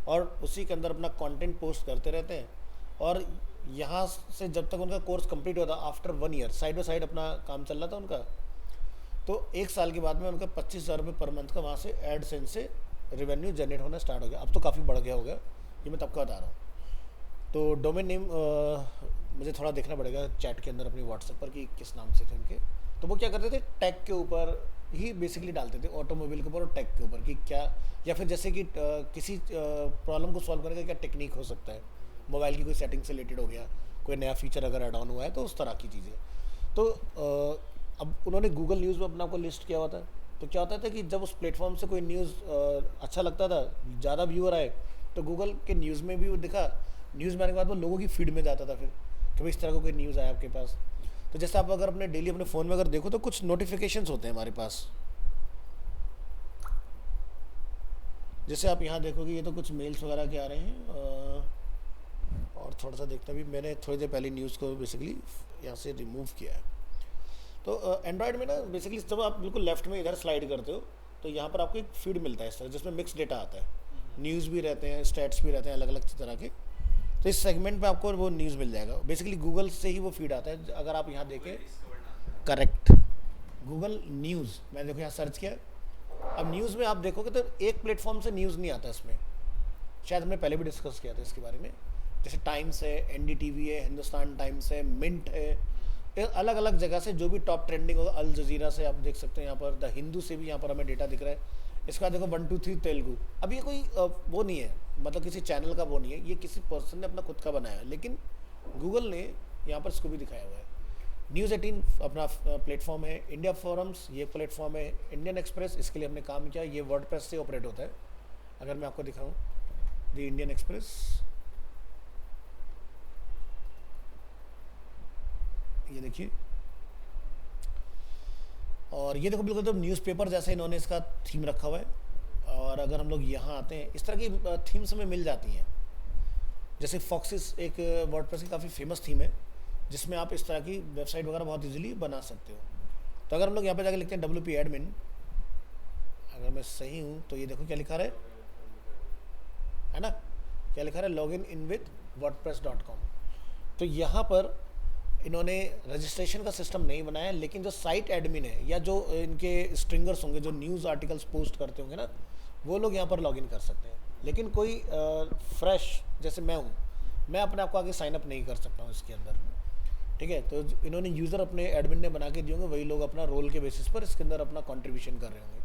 [SPEAKER 1] और उसी के अंदर अपना कंटेंट पोस्ट करते रहते हैं। और यहाँ से जब तक उनका कोर्स कंप्लीट होता, after 1 year side by side अपना काम चल रहा था उनका, तो 1 साल के बाद में उनका 25,000 रुपये पर मंथ का वहाँ से एडसेंस से रेवेन्यू जनरेट होना स्टार्ट हो गया। अब तो काफ़ी बढ़ गया होगा, ये मैं तब का बता रहा हूँ। तो डोमेन नेम मुझे थोड़ा देखना पड़ेगा चैट के अंदर अपनी व्हाट्सएप पर कि किस नाम से थे उनके। तो वो क्या करते थे, टैग के ऊपर ही बेसिकली डालते थे, ऑटोमोबाइल के ऊपर और टैग के ऊपर कि क्या, या फिर जैसे कि किसी प्रॉब्लम को सॉल्व करने का क्या टेक्निक हो सकता है, मोबाइल की कोई सेटिंग से रिलेटेड हो गया, कोई नया फीचर अगर ऐड ऑन हुआ है, तो उस तरह की चीज़ें। तो अब उन्होंने गूगल न्यूज़ में अपना को लिस्ट किया हुआ था। तो क्या होता था कि जब उस प्लेटफॉर्म से कोई न्यूज़ अच्छा लगता था, ज़्यादा व्यूअर आए, तो गूगल के न्यूज़ में भी वो दिखा, न्यूज़ में आने के बाद वो लोगों की फीड में जाता था फिर कि भाई इस तरह का कोई न्यूज़ आया आपके पास। तो जैसे आप अगर अपने डेली अपने फ़ोन में अगर देखो तो कुछ नोटिफिकेशंस होते हैं हमारे पास। जैसे आप यहाँ देखोगे, ये तो कुछ मेल्स वगैरह के आ रहे हैं। और थोड़ा सा देखता भी, मैंने थोड़ी देर पहले न्यूज़ को बेसिकली यहाँ से रिमूव किया है। तो एंड्रॉयड में ना बेसिकली जब आप बिल्कुल लेफ्ट में इधर स्लाइड करते हो तो यहाँ पर आपको एक फीड मिलता है इस तरह, जिसमें मिक्स डेटा आता है, न्यूज़ भी रहते हैं, स्टैट्स भी रहते हैं, अलग अलग तरह के। तो इस सेगमेंट में आपको वो न्यूज़ मिल जाएगा। बेसिकली गूगल से ही वो फीड आता है। अगर आप यहाँ देखें, करेक्ट, गूगल न्यूज़, मैंने देखो यहाँ सर्च किया। अब न्यूज़ में आप देखोगे तो एक प्लेटफॉर्म से न्यूज़ नहीं आता इसमें, शायद हमने पहले भी डिस्कस किया था इसके बारे में। जैसे टाइम्स है, एनडीटीवी है, हिंदुस्तान टाइम्स है, मिंट है, अलग अलग जगह से जो भी टॉप ट्रेंडिंग होगा, अल जजीरा से आप देख सकते हैं, यहाँ पर द हिंदू से भी यहाँ पर हमें डेटा दिख रहा है। इसके बाद देखो 1 2 3 तेलुगु। अब ये कोई वो नहीं है, मतलब किसी चैनल का वो नहीं है, ये किसी पर्सन ने अपना खुद का बनाया है, लेकिन गूगल ने यहाँ पर इसको भी दिखाया हुआ है। न्यूज़ 18 अपना प्लेटफॉर्म है, इंडिया फोरम्स ये प्लेटफॉर्म है, इंडियन एक्सप्रेस इसके लिए हमने काम किया, ये वर्डप्रेस से ऑपरेट होता है। अगर मैं आपको दिखाऊँ द इंडियन एक्सप्रेस, ये देखिए, और ये देखो बिल्कुल तो न्यूज़पेपर जैसे इन्होंने इसका थीम रखा हुआ है। और अगर हम लोग यहाँ आते हैं, इस तरह की थीम्स हमें मिल जाती हैं। जैसे फॉक्सिस एक वर्डप्रेस की काफ़ी फेमस थीम है, जिसमें आप इस तरह की वेबसाइट वगैरह बहुत इजीली बना सकते हो। तो अगर हम लोग यहाँ पे जाके लिखते हैं WP एडमिन, अगर मैं सही हूँ तो ये देखो क्या लिखा है ना, क्या लिखा है, लॉगिन इन विद wordpress.com। तो यहाँ पर इन्होंने रजिस्ट्रेशन का सिस्टम नहीं बनाया, लेकिन जो साइट एडमिन है या जो इनके स्ट्रिंगर्स होंगे, जो न्यूज़ आर्टिकल्स पोस्ट करते होंगे ना, वो लोग यहाँ पर लॉगिन कर सकते हैं। लेकिन कोई फ्रेश जैसे मैं हूँ, मैं अपने आप को आगे साइन अप नहीं कर सकता हूँ इसके अंदर, ठीक है। तो इन्होंने यूज़र अपने एडमिन ने बना के दिए होंगे, वही लोग अपना रोल के बेसिस पर इसके अंदर अपना कंट्रीब्यूशन कर रहे होंगे।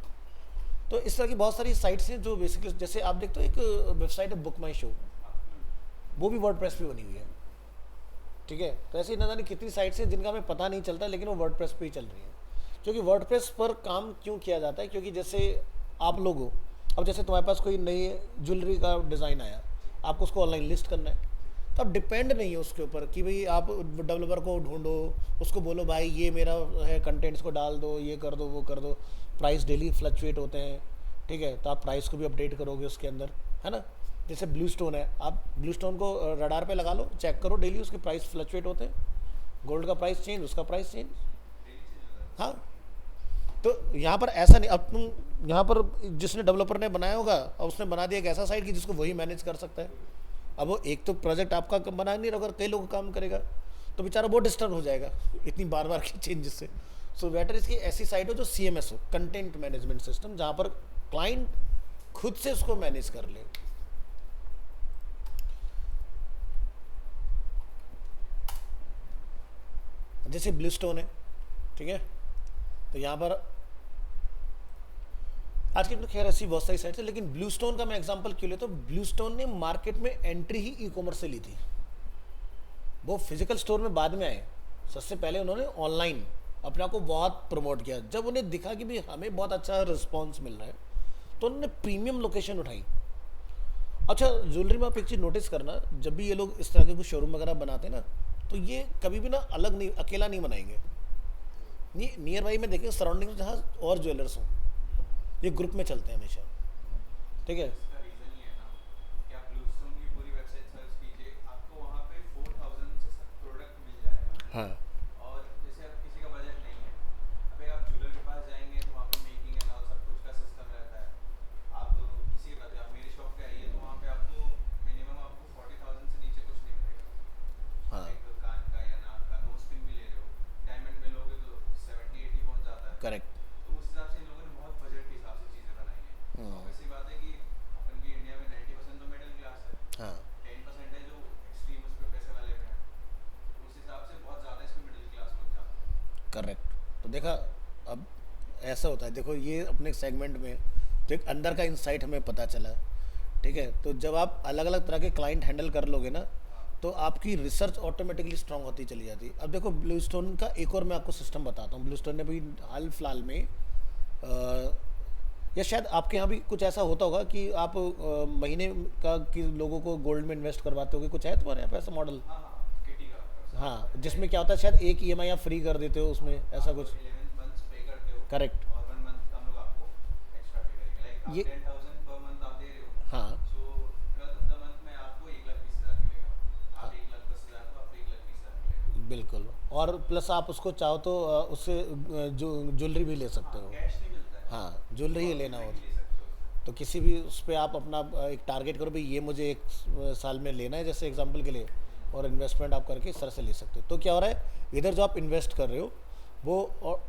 [SPEAKER 1] तो इस तरह की बहुत सारी साइट्स हैं जो बेसिकली, जैसे आप देखते हो एक वेबसाइट है बुक माई शो, वो भी वर्डप्रेस पे बनी हुई है, ठीक है। तो ऐसे न जाने कितनी साइट्स हैं जिनका हमें पता नहीं चलता, लेकिन वो वर्डप्रेस पे ही चल रही है। क्योंकि वर्डप्रेस पर काम क्यों किया जाता है, क्योंकि जैसे आप लोग हो, अब जैसे तुम्हारे पास कोई नई ज्वेलरी का डिज़ाइन आया, आपको उसको ऑनलाइन लिस्ट करना है, तो आप डिपेंड नहीं है उसके ऊपर कि भाई आप डेवलपर को ढूंढो, उसको बोलो भाई ये मेरा है कंटेंट्स को डाल दो, ये कर दो, वो कर दो। प्राइस डेली फ्लक्चुएट होते हैं, ठीक है, तो आप प्राइस को भी अपडेट करोगे उसके अंदर, है ना। जैसे ब्लू स्टोन है, आप ब्लू स्टोन को रडार पे लगा लो, चेक करो डेली उसके प्राइस फ्लक्चुएट होते हैं। गोल्ड का प्राइस चेंज, उसका प्राइस चेंज, हाँ। तो यहाँ पर ऐसा नहीं, अब तुम यहाँ पर जिसने डेवलपर ने बनाया होगा और उसने बना दिया एक ऐसा साइट कि जिसको वही मैनेज कर सकता है। अब वो एक तो प्रोजेक्ट आपका बना नहीं रहा, अगर कई लोग काम करेगा तो बेचारा बहुत डिस्टर्ब हो जाएगा इतनी बार बार की चेंजेस से। सो बेटर इसकी ऐसी साइट हो जो CMS हो, कंटेंट मैनेजमेंट सिस्टम, जहाँ पर क्लाइंट खुद से उसको मैनेज कर ले। जैसे ब्लू स्टोन है, ठीक है, तो यहाँ पर आज की तो खैर ऐसी बहुत सारी साइट्स है, लेकिन ब्लू स्टोन का मैं एग्जांपल क्यों लेता हूँ, ब्लू स्टोन ने मार्केट में एंट्री ही ई-कॉमर्स से ली थी। वो फिजिकल स्टोर में बाद में आए, सबसे पहले उन्होंने ऑनलाइन अपने आप को बहुत प्रमोट किया। जब उन्हें दिखा कि भाई हमें बहुत अच्छा रिस्पॉन्स मिल रहा है, तो उन्होंने प्रीमियम लोकेशन उठाई। अच्छा, ज्वेलरी में आप एक चीज़ नोटिस करना, जब भी ये लोग इस तरह के कुछ शोरूम वगैरह बनाते हैं ना, तो ये कभी भी ना अलग नहीं, अकेला नहीं बनाएंगे। ये नियर बाई में देखेंगे सराउंडिंग में जहाँ और ज्वेलर्स हों, ये ग्रुप में चलते हैं हमेशा। ठीक है।
[SPEAKER 3] इसका रीजन ये है ना कि आप ब्लूस्टोन की पूरी वेबसाइट सर्च कीजिए, आपको वहाँ पे 4000 से सब प्रोडक्ट मिल जाएगा।
[SPEAKER 1] हाँ
[SPEAKER 3] और जैसे अब किसी का बजट नहीं है, अभी आप ज्वेलर के पास जाएंगे तो वहाँ पे मेकिंग एंड ऑल सब कुछ का सिस्टम रहता है। आप किसी के पास, आप मेरी शॉप पे आइए तो वहाँ पे आपको मिनिमम आपको 40,000 से नीचे कुछ नहीं मिलेगा।
[SPEAKER 1] हाँ
[SPEAKER 3] एक कान का या नाक का नोज पिन भी ले रहे हो, डायमंड में लोगे तो 70-80 पहुँच जाता है।
[SPEAKER 1] करेक्ट।
[SPEAKER 3] तो उस हिसाब से इन लोगों ने बहुत बजट के हिसाब से चीज़ें बनाई हैं। ऑब्वियसली बात है कि अपन की इंडिया में 90% तो मिडिल क्लास है,
[SPEAKER 1] हाँ
[SPEAKER 3] 10% है जो एक्सट्रीम उस पे पैसे वाले पे हैं। तो उस हिसाब से बहुत ज़्यादा इस पे मिडिल क्लास लोग जाते हैं।
[SPEAKER 1] करेक्ट। तो देखा, अब ऐसा होता है, देखो ये अपने सेगमेंट में तो एक अंदर का इंसाइट हमें पता चला। ठीक है, तो जब आप अलग अलग तरह के क्लाइंट हैंडल कर लोगे ना, तो आपकी रिसर्च ऑटोमेटिकली स्ट्रांग होती चली जाती है। अब देखो ब्लूस्टोन का एक और मैं आपको सिस्टम बताता हूँ। ब्लूस्टोन ने भी हाल फिलहाल में या शायद आपके यहाँ भी कुछ ऐसा होता होगा कि आप महीने का कि लोगों को गोल्ड में इन्वेस्ट करवाते होगे, कुछ है तुम्हारे यहाँ पे ऐसा मॉडल?
[SPEAKER 3] हाँ हाँ, किटी का
[SPEAKER 1] हाँ, जिसमें क्या होता है, शायद एक ईएमआई आप फ्री कर देते हो उसमें, ऐसा कुछ।
[SPEAKER 3] 11 मंथ्स पे करते हो
[SPEAKER 1] करेक्ट।
[SPEAKER 3] और 1 मंथ हम लोग आपको एक्स्ट्रा पे करेंगे। लाइक आप
[SPEAKER 1] ये
[SPEAKER 3] 10,000 पर मंथ आप दे रहे हो,
[SPEAKER 1] हाँ
[SPEAKER 3] सो 12th ऑफ द मंथ में आपको 1,20,000 मिलेगा। आप 1,10,000 तो आपको 1,20,000 मिलेगा।
[SPEAKER 1] बिल्कुल। और प्लस आप उसको चाहो तो उससे जो ज्वेलरी भी ले सकते
[SPEAKER 3] हाँ,
[SPEAKER 1] हो।
[SPEAKER 3] कैश नहीं मिलता है।
[SPEAKER 1] हाँ, ज्वेलरी ही
[SPEAKER 3] आप
[SPEAKER 1] लेना हो
[SPEAKER 3] ले सकते हो उससे।
[SPEAKER 1] तो किसी भी उस पर आप अपना एक टारगेट करो भाई, ये मुझे एक साल में लेना है जैसे एग्जांपल के लिए, और इन्वेस्टमेंट आप करके इस तरह से ले सकते हो। तो क्या हो रहा है, इधर जो आप इन्वेस्ट कर रहे हो वो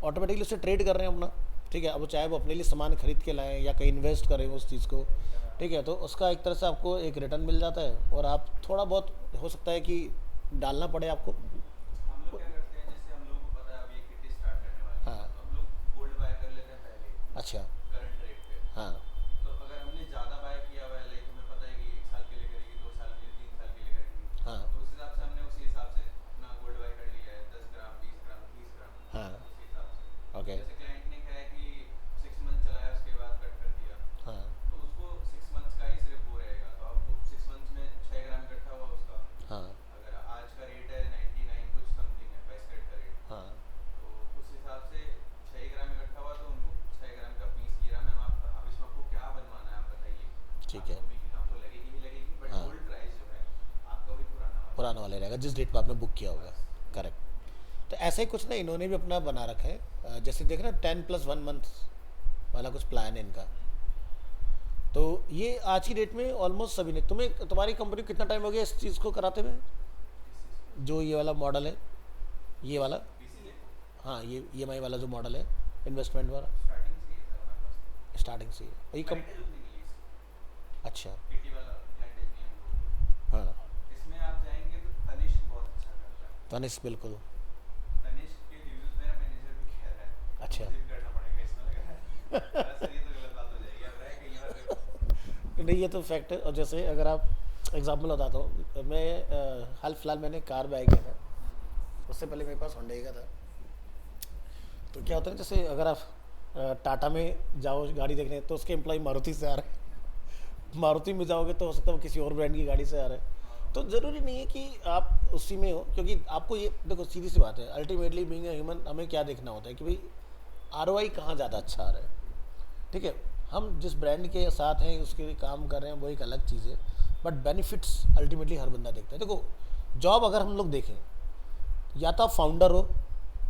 [SPEAKER 1] ऑटोमेटिकली उससे ट्रेड कर रहे हैं अपना। ठीक है, अब वो चाहे वो अपने लिए सामान खरीद के लाएं या कहीं इन्वेस्ट करें उस चीज़ को। ठीक है, तो उसका एक तरह से आपको एक रिटर्न मिल जाता है, और आप थोड़ा बहुत हो सकता है कि डालना पड़े आपको।
[SPEAKER 3] हम लोग क्या करते हैं, जैसे हम लोग को पता है अभी एक किटी स्टार्ट करने वाली है,
[SPEAKER 1] हाँ।
[SPEAKER 3] तो हम लोग गोल्ड बाय कर लेते हैं पहले
[SPEAKER 1] अच्छा।
[SPEAKER 3] करंट रेट पे।
[SPEAKER 1] हाँ
[SPEAKER 3] तो अगर हमने ज़्यादा बाय किया हुआ है, लाइक हमें पता है कि 1 साल के लिए करेगी, 2 साल के लिए, 3 साल के लिए करेगी,
[SPEAKER 1] हाँ
[SPEAKER 3] तो उस हिसाब से हमने उसी हिसाब से अपना गोल्ड बाय कर लिया है, 10 ग्राम, 20 ग्राम, 30 ग्राम,
[SPEAKER 1] हाँ।
[SPEAKER 3] उसी हिसाब से।
[SPEAKER 1] ओके।
[SPEAKER 3] जैसे क्लाइंट ने कहा है कि 6 मंथ चलाया, उसके बाद कट कर दिया,
[SPEAKER 1] हाँ
[SPEAKER 3] तो उसको 6 मंथ्स का ही सिर्फ वो रहेगा। तो अब वो 6 मंथ्स में 6 ग्राम इकट्ठा हुआ उसका।
[SPEAKER 1] हाँ
[SPEAKER 3] अगर आज का रेट है 99 कुछ समथिंग है, 22 कैरेट का रेट,
[SPEAKER 1] हाँ
[SPEAKER 3] तो उस हिसाब से 6 ग्राम इकट्ठा हुआ, तो उनको 6 ग्राम का पीस ये रहा। मैम आप अब इसमें आपको क्या बनवाना है, आप बताइए।
[SPEAKER 1] ठीक है।
[SPEAKER 3] आपको मेकिंग आपको लगेगी ही लगेगी, बट
[SPEAKER 1] हाँ।
[SPEAKER 3] गोल्ड प्राइस जो है आपका वही पुराना वाला।
[SPEAKER 1] पुराना वाला रहेगा जिस डेट पर आपने बुक किया होगा। करेक्ट। तो ऐसे ही कुछ ना इन्होंने भी अपना बना रखा है, जैसे देख ना 10+1 मंथ वाला कुछ प्लान है इनका। तो ये आज की डेट में ऑलमोस्ट सभी ने, तुम्हें तुम्हारी कंपनी को कितना टाइम हो गया इस चीज़ को कराते हुए, जो ये वाला मॉडल है, ये वाला?
[SPEAKER 3] इसीलिए
[SPEAKER 1] हाँ, ये EMI वाला जो मॉडल है, इन्वेस्टमेंट वाला,
[SPEAKER 3] स्टार्टिंग से ही है सर हमारे पास।
[SPEAKER 1] स्टार्टिंग से ही है। वही कम।
[SPEAKER 3] क्लाइंटेज उतनी नहीं है इसमें।
[SPEAKER 1] अच्छा।
[SPEAKER 3] किटी वाला क्लाइंटेज नहीं है हम लोगों
[SPEAKER 1] हाँ,
[SPEAKER 3] को। इसमें आप जाएंगे तो तनिष्क बहुत अच्छा करता है।
[SPEAKER 1] तनिष्क बिल्कुल।
[SPEAKER 3] तनिष्क के रिव्यूज मेरा मैनेजर भी कह रहा है।
[SPEAKER 1] अच्छा।
[SPEAKER 3] मुझे भी करना पड़ेगा इसमें, लग रहा है। सर ये तो गलत बात हो जाएगी, अब रहे कहीं और देखो।
[SPEAKER 1] नहीं, ये तो फैक्ट है। और जैसे अगर आप एग्जांपल बताता हूँ, मैं हाल फिलहाल मैंने कार बाय किया था, उससे पहले मेरे पास होंडा का था। तो क्या होता है, जैसे अगर आप टाटा में जाओ गाड़ी देखने, तो उसके एम्प्लॉय मारुति से आ रहे हैं, मारुति में जाओगे तो हो सकता है वो किसी और ब्रांड की गाड़ी से आ रहे हैं। तो ज़रूरी नहीं है कि आप उसी में हो, क्योंकि आपको ये देखो सीधी सी बात है, अल्टीमेटली बीइंग अ ह्यूमन हमें क्या देखना होता है कि भाई ROI कहाँ ज़्यादा अच्छा आ रहा है। ठीक है, हम जिस ब्रांड के साथ हैं उसके लिए काम कर रहे हैं वो एक अलग चीज़ है, बट बेनिफिट्स अल्टीमेटली हर बंदा देखता है। देखो जॉब अगर हम लोग देखें, या तो आप फाउंडर हो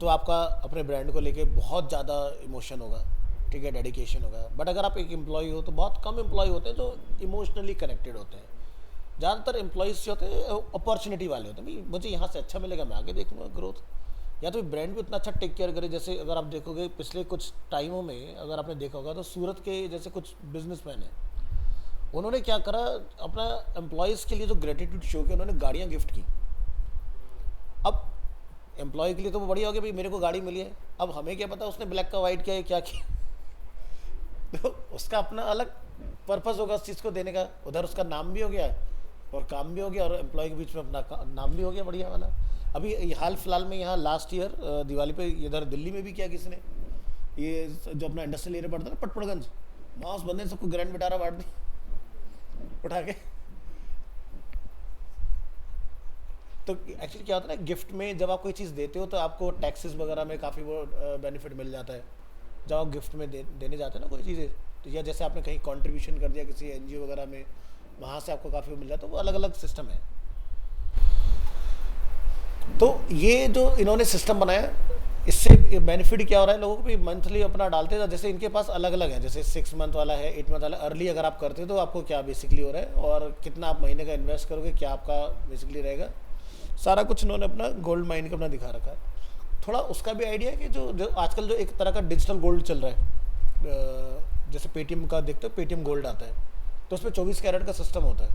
[SPEAKER 1] तो आपका अपने ब्रांड को लेके बहुत ज़्यादा इमोशन होगा, ठीक है, डेडिकेशन होगा। बट अगर आप एक एम्प्लॉय हो तो बहुत कम एम्प्लॉय होते हैं जो इमोशनली कनेक्टेड होते हैं। ज़्यादातर एम्प्लॉयज़ जो होते हैं अपॉर्चुनिटी वाले होते हैं, भाई मुझे यहाँ से अच्छा मिलेगा, मैं आगे देखूँगा ग्रोथ। या तो ब्रांड भी उतना अच्छा टेक केयर करे। जैसे अगर आप देखोगे पिछले कुछ टाइमों में, अगर आपने देखा होगा तो सूरत के जैसे कुछ बिजनेसमैन हैं, उन्होंने क्या करा, अपना एम्प्लॉयज़ के लिए जो ग्रेटिट्यूड शो किया, उन्होंने गाड़ियाँ गिफ्ट की। अब एम्प्लॉय के लिए तो वो बढ़िया हो गया, भाई मेरे को गाड़ी मिली है। अब हमें क्या पता उसने ब्लैक का वाइट किया है क्या किया। तो उसका अपना अलग पर्पस होगा उस चीज़ को देने का, उधर उसका नाम भी हो गया और काम भी हो गया, और एम्प्लॉय के बीच में अपना नाम भी हो गया बढ़िया वाला। अभी हाल फिलहाल में यहाँ लास्ट ईयर दिवाली पे इधर दिल्ली में भी किया किसी ने, ये जो अपना इंडस्ट्रियल एरिया पड़ता है ना, पटपड़गंज, वहाँ उस बंदे ने सबको ग्रैंड विटारा बांट दी उठा के। तो एक्चुअली क्या होता है ना, गिफ्ट में जब आप कोई चीज़ देते हो तो आपको टैक्सेस वगैरह में काफ़ी वो बेनिफिट मिल जाता है। जब आप गिफ्ट में देने जाते हैं ना कोई चीज़ें, तो या जैसे आपने कहीं कंट्रीब्यूशन कर दिया किसी एनजीओ वगैरह में, वहाँ से आपको काफ़ी मिल जाता है। वो अलग अलग सिस्टम है। तो ये जो इन्होंने सिस्टम बनाया, इससे बेनिफिट क्या हो रहा है लोगों को भी, मंथली अपना डालते हैं। जैसे इनके पास अलग अलग है, जैसे 6 मंथ वाला है, 8 मंथ वाला। अर्ली अगर आप करते हो तो आपको क्या बेसिकली हो रहा है और कितना आप महीने का इन्वेस्ट करोगे, क्या आपका बेसिकली रहेगा, सारा कुछ इन्होंने अपना गोल्ड माइन का अपना दिखा रखा है। थोड़ा उसका भी आइडिया है कि जो जो आजकल जो एक तरह का डिजिटल गोल्ड चल रहा है, जैसे पेटीएम का देखते हो, पेटीएम गोल्ड आता है तो उसमें 24 कैरेट का सिस्टम होता है।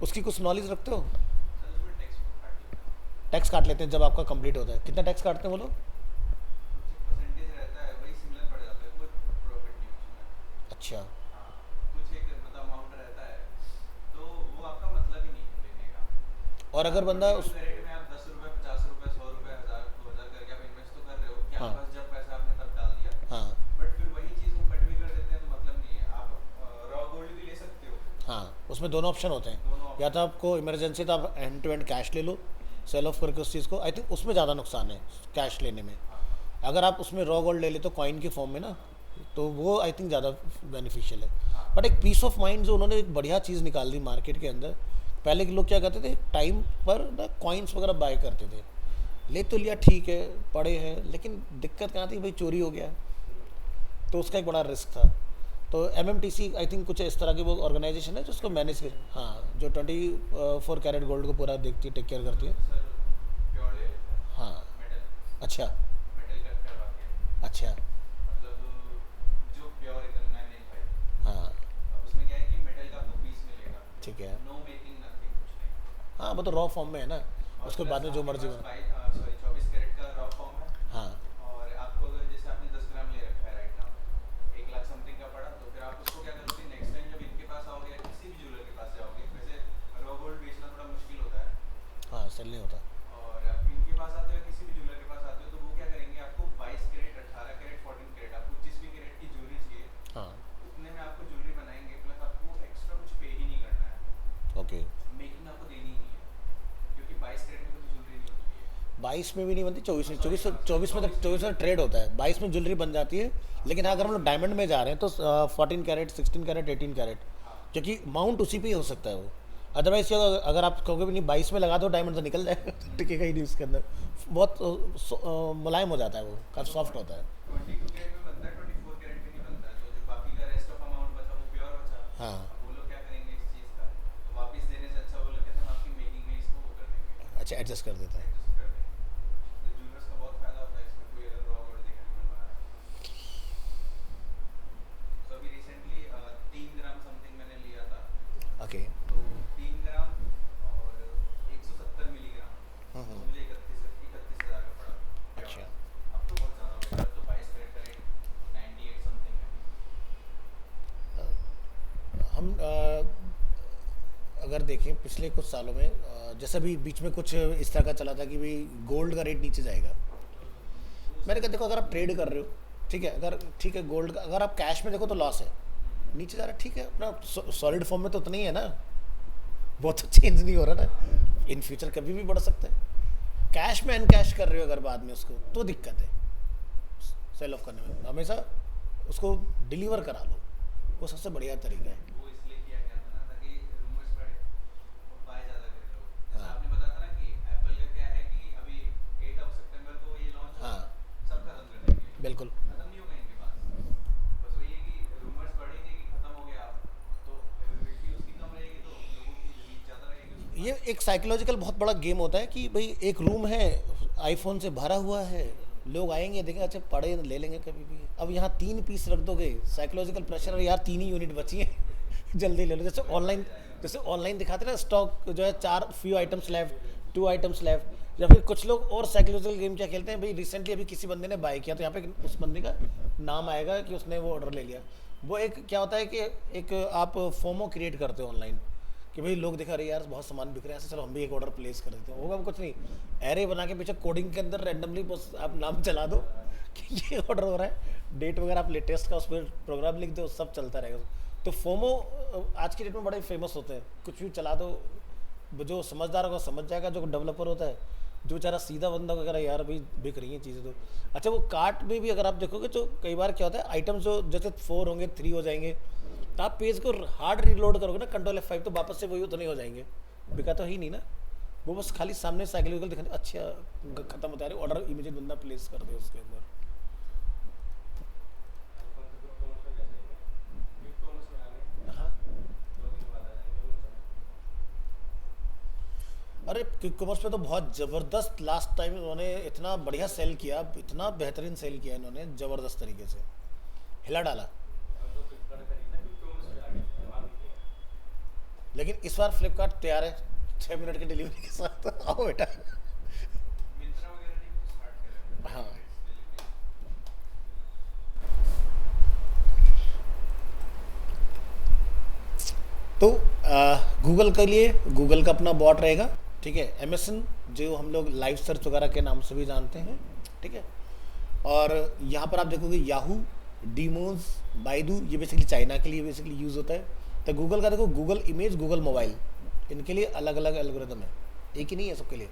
[SPEAKER 1] उसकी कुछ नॉलेज रखते हो?
[SPEAKER 3] सर उसमें टैक्स काट लिया,
[SPEAKER 1] टैक्स काट लेते हैं जब आपका कंप्लीट होता है। कितना टैक्स काटते हैं वो लोग?
[SPEAKER 3] कुछ परसेंटेज रहता है, वही सिमिलर पड़ जाता है, कोई प्रॉफिट नहीं उसमें।
[SPEAKER 1] अच्छा।
[SPEAKER 3] हाँ, कुछ एक मतलब अमाउंट रहता है, तो वो आपका मतलब ही नहीं है लेने का।
[SPEAKER 1] और अगर बंदा उस
[SPEAKER 3] कैरेट में आप 10 रुपये, 50 रुपये, 100 रुपये, 1000, 2000 करके आप इन्वेस्ट तो कर रहे हो कि
[SPEAKER 1] हाँ।
[SPEAKER 3] आपके पास जब पैसा आपने तब डाल दिया,
[SPEAKER 1] हाँ
[SPEAKER 3] बट फिर वही चीज़ वो कट भी कर देते हैं तो मतलब नहीं है। आप रॉ गोल्ड भी ले सकते हो,
[SPEAKER 1] हाँ, उसमें दोनों ऑप्शन होते हैं।
[SPEAKER 3] दोनों
[SPEAKER 1] या तो आपको इमरजेंसी तो आप एंड टू एंड कैश ले लो, सेल ऑफ करके उस चीज़ को। आई थिंक उसमें ज़्यादा नुकसान है कैश लेने में। अगर आप उसमें रॉ गोल्ड ले लेते हो कॉइन के फॉर्म में ना, तो वो आई थिंक ज़्यादा बेनिफिशियल है। बट एक पीस ऑफ माइंड जो उन्होंने एक बढ़िया चीज़ निकाल दी मार्केट के अंदर। पहले के लोग क्या करते थे, टाइम पर ना कॉइन्स वगैरह बाय करते थे, ले तो लिया ठीक है, पड़े हैं, लेकिन दिक्कत कहाँ थी भाई, चोरी हो गया, तो उसका एक बड़ा रिस्क था। तो MMTC आई थिंक कुछ इस तरह की वो ऑर्गेनाइजेशन है जो उसको मैनेज कर, हाँ, जो 24 कैरेट गोल्ड को पूरा देखती है, टेक केयर करती है।
[SPEAKER 3] सर प्योर ले लेते हैं,
[SPEAKER 1] हाँ।
[SPEAKER 3] मेटल
[SPEAKER 1] अच्छा
[SPEAKER 3] मेटल कट करवा के,
[SPEAKER 1] अच्छा।
[SPEAKER 3] मतलब जो प्योर एकदम 995।
[SPEAKER 1] हाँ
[SPEAKER 3] अब उसमें क्या है कि मेटल का आपको पीस मिलेगा,
[SPEAKER 1] ठीक है।
[SPEAKER 3] नो मेकिंग नथिंग, कुछ नहीं।
[SPEAKER 1] हाँ वो तो रॉ फॉर्म में है ना,
[SPEAKER 3] और
[SPEAKER 1] उसको बाद में जो मर्जी बना।
[SPEAKER 3] 24 कैरेट का रॉ फॉर्म है।
[SPEAKER 1] हाँ
[SPEAKER 3] और आपको अगर जैसे आपने 10 ग्राम ले रखा है राइट नाउ, 1 लाख समथिंग का पड़ा, तो फिर आप उसको क्या करोगे, नेक्स्ट टाइम जब इनके पास आओगे या किसी भी ज्वेलर के पास जाओगे, वैसे रॉ गोल्ड बेचना थोड़ा मुश्किल होता है,
[SPEAKER 1] हाँ, सेल नहीं होता।
[SPEAKER 3] और आप इनके पास आते हो किसी भी ज्वेलर के पास आते हो, तो वो क्या करेंगे, आपको 22 कैरेट, 18 कैरेट, 14 कैरेट, आपको जिस भी कैरेट की ज्वेलरी चाहिए
[SPEAKER 1] हाँ
[SPEAKER 3] उतने में आपको ज्वेलरी बनाएंगे, प्लस आपको एक्स्ट्रा कुछ पे ही नहीं करना है,
[SPEAKER 1] ओके।
[SPEAKER 3] मेकिंग आपको देनी ही नहीं है, क्योंकि 22 कैरेट में कोई ज्वेलरी नहीं होती है।
[SPEAKER 1] 22 में भी नहीं बनती, 24 में। 24 में तो 24 में ट्रेड होता है, 22 में ज्वेलरी बन जाती है। लेकिन अगर हम लोग डायमंड में जा रहे हैं तो 14 कैरेट, 16 कैरेट, 18 कैरेट, क्योंकि माउंट उसी पे ही हो सकता है वो। अदरवाइज अगर आप कहोगे भी नहीं 22 में लगा दो डायमंड, तो निकल जाएगा, टिकेगा ही नहीं उसके अंदर। बहुत मुलायम हो जाता है वो, काफ़ी सॉफ्ट होता है।
[SPEAKER 3] 22 कैरेट में बनता है, 24 कैरेट में नहीं बनता है, तो जो बाकी का रेस्ट ऑफ अमाउंट बचा वो प्योर बचा।
[SPEAKER 1] हाँ।
[SPEAKER 3] अब वो लोग क्या करेंगे इस चीज़ का, तो वापस देने से अच्छा वो लोग कहते हैं हम आपकी मेकिंग में इसको वो कर देंगे,
[SPEAKER 1] अच्छा, एडजस्ट कर देता है।
[SPEAKER 3] एडजस्ट कर देंगे। तो ज्वेलर्स का बहुत फायदा होता है इसमें, कोई अगर रॉ गोल्ड देखने को बना रहा है। तो अभी रिसेंटली 3 ग्राम समथिंग मैंने लिया था,
[SPEAKER 1] ओके।
[SPEAKER 3] तो 3 ग्राम और 170 मिलीग्राम, तो मुझे 31,000 का पड़ा।
[SPEAKER 1] अच्छा।
[SPEAKER 3] अब तो बहुत ज़्यादा हो गया, अब तो 22 कैरेट का रेट 98 समथिंग है।
[SPEAKER 1] हम अगर देखें पिछले कुछ सालों में, जैसे अभी बीच में कुछ इस तरह का चला था कि भाई गोल्ड का रेट नीचे जाएगा। मैंने कहा देखो, अगर आप ट्रेड कर रहे हो ठीक है, अगर ठीक है गोल्ड का अगर आप कैश में देखो तो लॉस है, नीचे जा रहा है ठीक है, अपना सॉलिड फॉर्म में तो उतना ही है ना, बहुत तो चेंज नहीं हो रहा ना, इन फ्यूचर कभी भी बढ़ सकता है। कैश में अनकैश कर रहे हो अगर बाद में उसको, तो दिक्कत है सेल ऑफ करने में। हमेशा उसको डिलीवर करा लो, वो सबसे बढ़िया तरीका है।
[SPEAKER 3] वो इसलिए किया गया था ना, ताकि रूमर्स बढ़े और बाय ज़्यादा करे लोग। जैसा
[SPEAKER 1] हाँ।
[SPEAKER 3] आपने बताया था ना कि एप्पल का क्या है कि अभी 8 सितंबर को ये लॉन्च होगा,
[SPEAKER 1] हाँ।
[SPEAKER 3] सब खत्म कर देंगे,
[SPEAKER 1] बिल्कुल।
[SPEAKER 3] खत्म नहीं होगा इनके पास। बस वही है कि रूमर्स बढ़ेंगे कि खत्म हो गया, तो अवेलेबिलिटी उसकी कम रहेगी, तो लोगों की रीच ज़्यादा रहेगी उसके
[SPEAKER 1] ये
[SPEAKER 3] पास।
[SPEAKER 1] एक साइकोलॉजिकल बहुत बड़ा गेम होता है कि भाई एक रूम है, आईफोन से भरा हुआ है, लोग आएंगे देखेंगे अच्छा पड़े ले लेंगे कभी भी। अब यहाँ 3 पीस रख दोगे, साइकोलॉजिकल प्रेशर, यार 3 ही यूनिट बची हैं जल्दी ले लो। जैसे ऑनलाइन दिखाते ना स्टॉक जो है 4 few items left, 2 items left. या फिर कुछ लोग और साइकोलॉजिकल गेम क्या खेलते हैं, भाई रिसेंटली अभी किसी बंदे ने बाय किया तो यहाँ पे उस बंदे का नाम आएगा कि उसने वो ऑर्डर ले लिया। वो एक क्या होता है कि एक आप फोमो क्रिएट करते हो ऑनलाइन कि भाई लोग देखा रहे यार बहुत सामान बिक रहा है, ऐसे चलो हम भी एक ऑर्डर प्लेस कर देते हैं। होगा कुछ नहीं, एरे बना के पीछे कोडिंग के अंदर रैंडमली आप नाम चला दो कि ये ऑर्डर हो रहा है, डेट वगैरह आप लेटेस्ट का उस पर प्रोग्राम लिख दो, सब चलता रहेगा। तो फोमो आज की डेट में बड़े फेमस होते हैं, कुछ भी चला दो जो समझदार होगा समझ जाएगा, जो डेवलपर होता है, जो बेचारा सीधा बंदा वगैरह, यार भाई बिक रही हैं चीज़ें तो। अच्छा वो कार्ट में भी अगर आप देखोगे तो कई बार क्या होता है, आइटम्स जो जैसे 4 होंगे 3 हो जाएंगे, तो आप पेज को हार्ड रीलोड करोगे ना, कंट्रोल F5, तो वापस से वही उतने हो जाएंगे, बिका तो ही नहीं ना। वो बस खाली सामने साइकिल विकल दिखाने, अच्छा खत्म होता है, ऑर्डर इमीडिएट बंदा प्लेस कर दे उसके अंदर।
[SPEAKER 2] कौन से ग्रुप कॉमर्स में कैसे है, क्विक कॉमर्स में आने
[SPEAKER 1] हाँ
[SPEAKER 2] 2 दिन बाद आ जाएंगे 2 दिन से।
[SPEAKER 1] अरे क्विक कॉमर्स पे तो बहुत ज़बरदस्त लास्ट टाइम उन्होंने इतना बढ़िया सेल किया, इतना बेहतरीन सेल किया इन्होंने, ज़बरदस्त तरीके से हिला डाला।
[SPEAKER 2] हम तो फ्लिपकार्ट खरीदना क्विक कॉमर्स में आगे वहाँ भी है।
[SPEAKER 1] लेकिन इस बार फ्लिपकार्ट तैयार है 6 मिनट की डिलीवरी के साथ, आओ बेटा।
[SPEAKER 3] मिंत्रा वगैरह ने भी स्टार्ट किया है
[SPEAKER 1] हाँ
[SPEAKER 3] डिलीवरी।
[SPEAKER 1] तो गूगल के लिए गूगल का अपना बॉट रहेगा, ठीक है। एमएसएन जो हम लोग लाइव सर्च वगैरह के नाम से भी जानते हैं, ठीक है। और यहाँ पर आप देखोगे याहू, डीमोज, बाइडू, ये बेसिकली चाइना के लिए बेसिकली यूज़ होता है। तो गूगल का देखो, गूगल इमेज, गूगल मोबाइल, इनके लिए अलग अलग एल्गोरिदम है, एक ही नहीं है सबके लिए।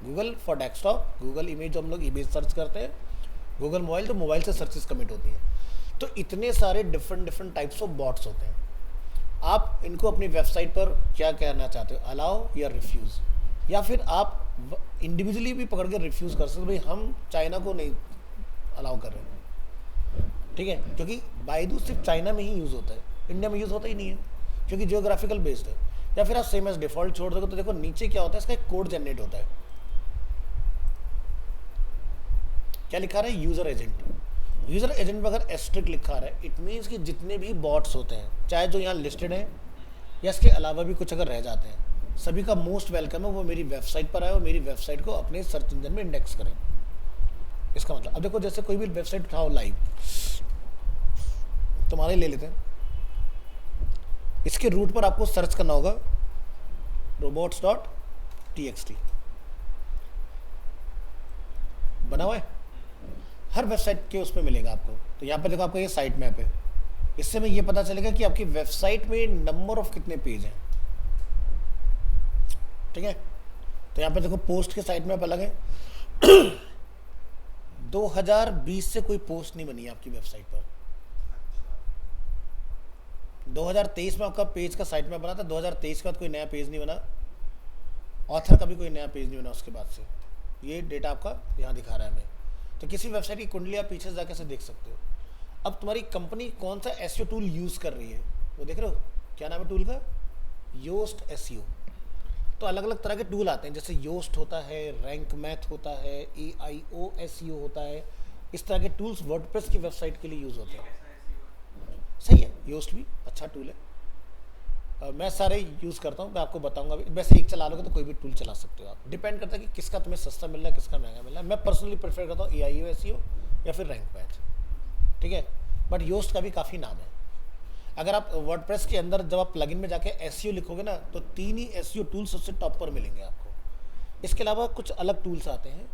[SPEAKER 1] Google for desktop, Google image जो हम लोग इमेज सर्च करते हैं, गूगल मोबाइल तो मोबाइल से सर्चेस कमिट होती हैं। तो इतने सारे डिफरेंट टाइप्स ऑफ बॉट्स होते हैं। आप इनको अपनी वेबसाइट पर क्या कहना चाहते हो, अलाउ या रिफ्यूज़, या फिर आप इंडिविजुअली भी पकड़ के रिफ्यूज़ कर सकते हो, भाई हम चाइना को नहीं अलाउ कर रहे हैं, ठीक है। क्योंकि बाइडू सिर्फ चाइना में ही यूज़ होता है, इंडिया में यूज़ होता ही नहीं है, क्योंकि जियोग्राफिकल बेस्ड है। या फिर आप सेम एज डिफ़ॉल्ट छोड़ दोगे तो देखो नीचे क्या होता है, इसका एक कोड जनरेट होता है। क्या लिखा रहा है, यूज़र एजेंट। यूज़र एजेंट में अगर एस्ट्रिक लिखा रहा है, इट मीन्स कि जितने भी बॉट्स होते हैं, चाहे जो यहाँ लिस्टेड हैं या इसके अलावा भी कुछ अगर रह जाते हैं, सभी का मोस्ट वेलकम है वो मेरी वेबसाइट पर आए और मेरी वेबसाइट को अपने सर्च इंजन में इंडेक्स करें। इसका मतलब अब देखो, जैसे कोई भी वेबसाइट उठाओ लाइव, तुम्हारे ले लेते हैं, इसके रूट पर आपको सर्च करना होगा robots.txt, बना हुआ है, हर वेबसाइट के उस पर मिलेगा आपको। तो यहाँ पे देखो आपका ये साइट मैप है, इससे हमें ये पता चलेगा कि आपकी वेबसाइट में नंबर ऑफ कितने पेज हैं, ठीक है। तो यहाँ पे देखो पोस्ट के साइट मैप अलग है। 2020 से कोई पोस्ट नहीं बनी है आपकी वेबसाइट पर। 2023 में आपका पेज का साइट मैप बना था, 2023 के बाद कोई नया पेज नहीं बना, ऑथर का भी कोई नया पेज नहीं बना उसके बाद से। ये डेटा आपका यहाँ दिखा रहा है हमें। तो किसी वेबसाइट की कुंडली आप पीछे से जाकर से देख सकते हो। अब तुम्हारी कंपनी कौन सा एसईओ टूल यूज़ कर रही है वो देख रहे हो, क्या नाम है टूल का, योस्ट एसईओ। तो अलग अलग तरह के टूल आते हैं, जैसे योस्ट होता है, रैंक मैथ होता है, AIO SEO होता है। इस तरह के टूल्स वर्डप्रेस की वेबसाइट के लिए यूज़ होते हैं। सही है, योस्ट भी अच्छा टूल है। मैं सारे यूज़ करता हूँ, मैं आपको बताऊंगा भी। वैसे एक चला लोगे तो कोई भी टूल चला सकते हो आप, डिपेंड करता है कि किसका तुम्हें सस्ता मिल रहा है, किसका महंगा मिल रहा है। मैं पर्सनली प्रेफर करता हूँ AIO SEO या फिर रैंक मैथ, ठीक है। बट योस्ट का भी काफ़ी नाम है। अगर आप वर्डप्रेस के अंदर जब आप प्लगइन में जाके SEO लिखोगे ना, तो 3 ही SEO टूल्स सबसे टॉप पर मिलेंगे आपको। इसके अलावा कुछ अलग टूल्स आते हैं।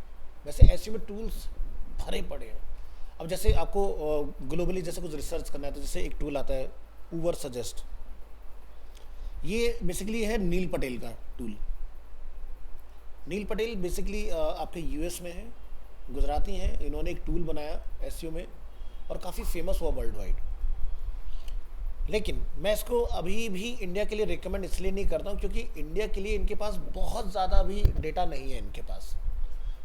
[SPEAKER 1] वैसे SEO में टूल्स भरे पड़े हैं। अब जैसे आपको ग्लोबली जैसे कुछ रिसर्च करना है, तो जैसे एक टूल आता है ऊबर सजेस्ट। ये बेसिकली है नील पटेल का टूल। नील पटेल बेसिकली आपके US में है, गुजराती हैं। इन्होंने एक टूल बनाया SEO में और काफ़ी फेमस हुआ वर्ल्ड वाइड। लेकिन मैं इसको अभी भी इंडिया के लिए रिकमेंड इसलिए नहीं करता हूँ क्योंकि इंडिया के लिए इनके पास बहुत ज़्यादा अभी डेटा नहीं है इनके पास।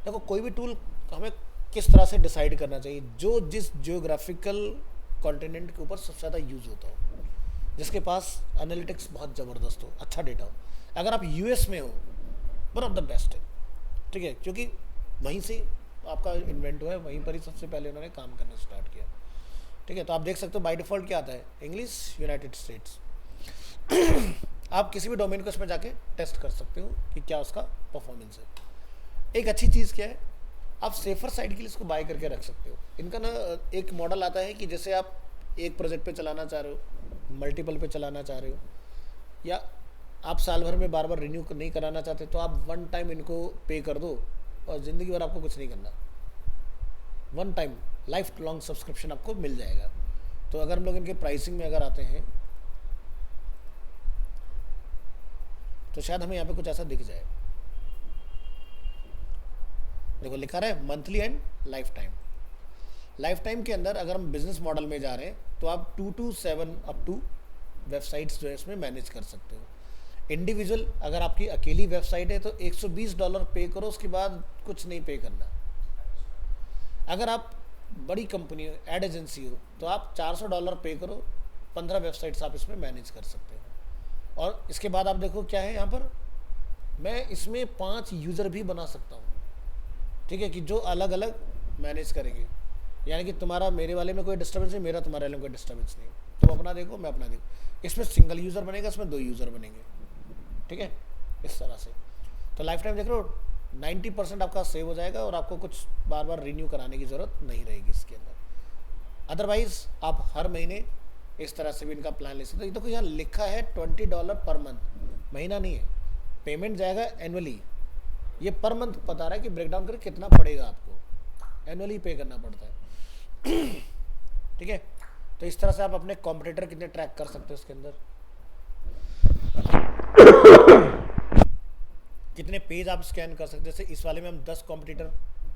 [SPEAKER 1] देखो कोई भी टूल हमें किस तरह से डिसाइड करना चाहिए, जो जिस जियोग्राफिकल कॉन्टिनेंट के ऊपर सबसे ज़्यादा यूज़ होता हो, जिसके पास एनालिटिक्स बहुत ज़बरदस्त हो, अच्छा डेटा हो। अगर आप US में हो, वन ऑफ द बेस्ट है, ठीक है, क्योंकि वहीं से आपका इन्वेंट हुआ है, वहीं पर ही सबसे पहले उन्होंने काम करना स्टार्ट किया, ठीक है। तो आप देख सकते हो बाय डिफ़ॉल्ट क्या आता है, इंग्लिश, यूनाइटेड स्टेट्स। आप किसी भी डोमेन को इसमें जाके टेस्ट कर सकते हो कि क्या उसका परफॉर्मेंस है। एक अच्छी चीज़ क्या है, आप सेफर साइड के लिए इसको बाय करके रख सकते हो। इनका ना एक मॉडल आता है कि जैसे आप एक प्रोजेक्ट पे चलाना चाह रहे हो, मल्टीपल पे चलाना चाह रहे हो, या आप साल भर में बार बार रिन्यू नहीं कराना चाहते, तो आप वन टाइम इनको पे कर दो और ज़िंदगी भर आपको कुछ नहीं करना। One time life long subscription आपको मिल जाएगा। तो अगर हम लोग इनके प्राइसिंग में अगर आते हैं, तो शायद हमें यहाँ पे कुछ ऐसा दिख जाए। देखो लिखा रहा है monthly and life time. Life time के अंदर अगर हम बिजनेस मॉडल में जा रहे हैं तो आप 2 to 7 अप टू वेबसाइट्स जो है इसमें मैनेज कर सकते हो। इंडिविजुअल अगर आपकी अकेली वेबसाइट है तो $120 पे करो, उसके बाद कुछ नहीं पे करना। अगर आप बड़ी कंपनी हो, एड एजेंसी हो, तो आप $400 पे करो, 15 वेबसाइट्स आप इसमें मैनेज कर सकते हो। और इसके बाद आप देखो क्या है यहाँ पर, मैं इसमें 5 यूज़र भी बना सकता हूँ, ठीक है, कि जो अलग अलग मैनेज करेंगे। यानी कि तुम्हारा मेरे वाले में कोई डिस्टर्बेंस नहीं, मेरा तुम्हारे वाले में कोई डिस्टर्बेंस नहीं, तुम अपना देखो मैं अपना देखो। इसमें सिंगल यूज़र बनेगा, इसमें 2 यूज़र बनेंगे, ठीक है, इस तरह से। तो लाइफ टाइम देख लो 90% आपका सेव हो जाएगा और आपको कुछ बार बार रिन्यू कराने की ज़रूरत नहीं रहेगी इसके अंदर। अदरवाइज़ आप हर महीने इस तरह से भी इनका प्लान ले सकते हो। देखो यहाँ लिखा है $20 पर मंथ, महीना नहीं है, पेमेंट जाएगा एनुअली। ये पर मंथ बता रहा है कि ब्रेकडाउन करके कितना पड़ेगा आपको, एनुअली पे करना पड़ता है। ठीक है, तो इस तरह से आप अपने कॉम्पिटिटर कितने ट्रैक कर सकते हो इसके अंदर, कितने पेज आप स्कैन कर सकते हो। जैसे इस वाले में हम 10 कॉम्पिटिटर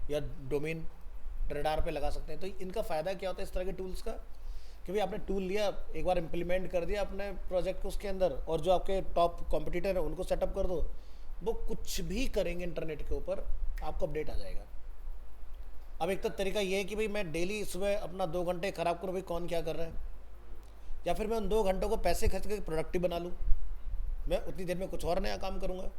[SPEAKER 1] या डोमेन रडार पे लगा सकते हैं। तो इनका फ़ायदा क्या होता है इस तरह के टूल्स का, कि भाई आपने टूल लिया, एक बार इम्प्लीमेंट कर दिया अपने प्रोजेक्ट को उसके अंदर, और जो आपके टॉप कॉम्पिटिटर है उनको सेटअप कर दो, वो कुछ भी करेंगे इंटरनेट के ऊपर आपको अपडेट आ जाएगा। अब एक तो तरीका ये है कि भाई मैं डेली सुबह अपना 2 घंटे ख़राब करूँ भाई कौन क्या कर रहा है, या फिर मैं उन 2 घंटों को पैसे खर्च करके प्रोडक्टिव बना लूँ। मैं उतनी देर में कुछ और नया काम करूँगा,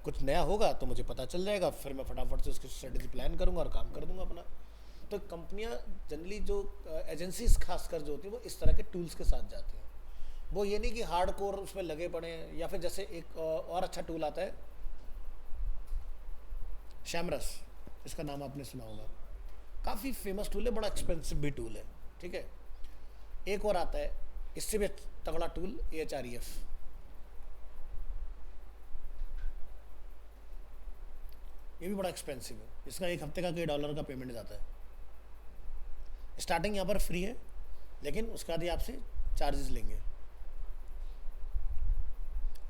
[SPEAKER 1] कुछ नया होगा तो मुझे पता चल जाएगा, फिर मैं फटाफट से उसकी स्ट्रेटेजी प्लान करूँगा और काम कर दूँगा अपना। तो कंपनियां जनरली जो एजेंसीज खासकर जो होती है वो इस तरह के टूल्स के साथ जाती हैं। वो ये नहीं कि हार्ड कोर उसमें लगे पड़े हैं। या फिर जैसे एक और अच्छा टूल आता है शैमरस, इसका नाम आपने सुना होगा, काफ़ी फेमस टूल है, बड़ा एक्सपेंसिव भी टूल है, ठीक है। एक और आता है इससे भी तगड़ा टूल AHREF, ये भी बड़ा एक्सपेंसिव है, इसका 1 हफ्ते का कई $1 का पेमेंट जाता है। स्टार्टिंग यहाँ पर फ्री है, लेकिन उसके बाद ये आपसे चार्जेस लेंगे।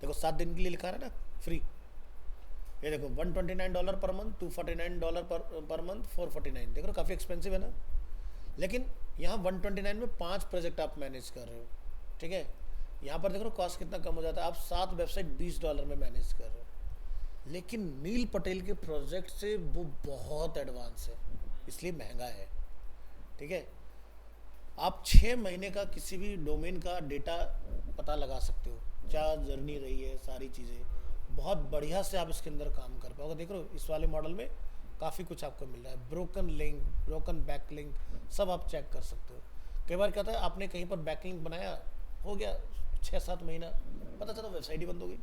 [SPEAKER 1] देखो 7 दिन के लिए लिखा रहा है ना फ्री, ये देखो $129 पर मंथ, $249 पर मंथ, $449। देखो काफ़ी एक्सपेंसिव है ना, लेकिन यहाँ 129 में 5 प्रोजेक्ट आप मैनेज कर रहे हो, ठीक है। यहाँ पर देखो कॉस्ट कितना कम हो जाता है, आप 7 वेबसाइट $20 में मैनेज कर रहे हो। लेकिन नील पटेल के प्रोजेक्ट से वो बहुत एडवांस है, इसलिए महंगा है, ठीक है। आप 6 महीने का किसी भी डोमेन का डेटा पता लगा सकते हो, क्या जर्नी रही है, सारी चीज़ें बहुत बढ़िया से आप इसके अंदर काम कर पाओगे। देख रहे हो इस वाले मॉडल में काफ़ी कुछ आपको मिल रहा है, broken link, broken back link, सब आप चेक कर सकते हो। कई बार क्या होता है आपने कहीं पर बैक लिंक बनाया, हो गया 6-7 महीना, पता चला वेबसाइट ही बंद हो गई,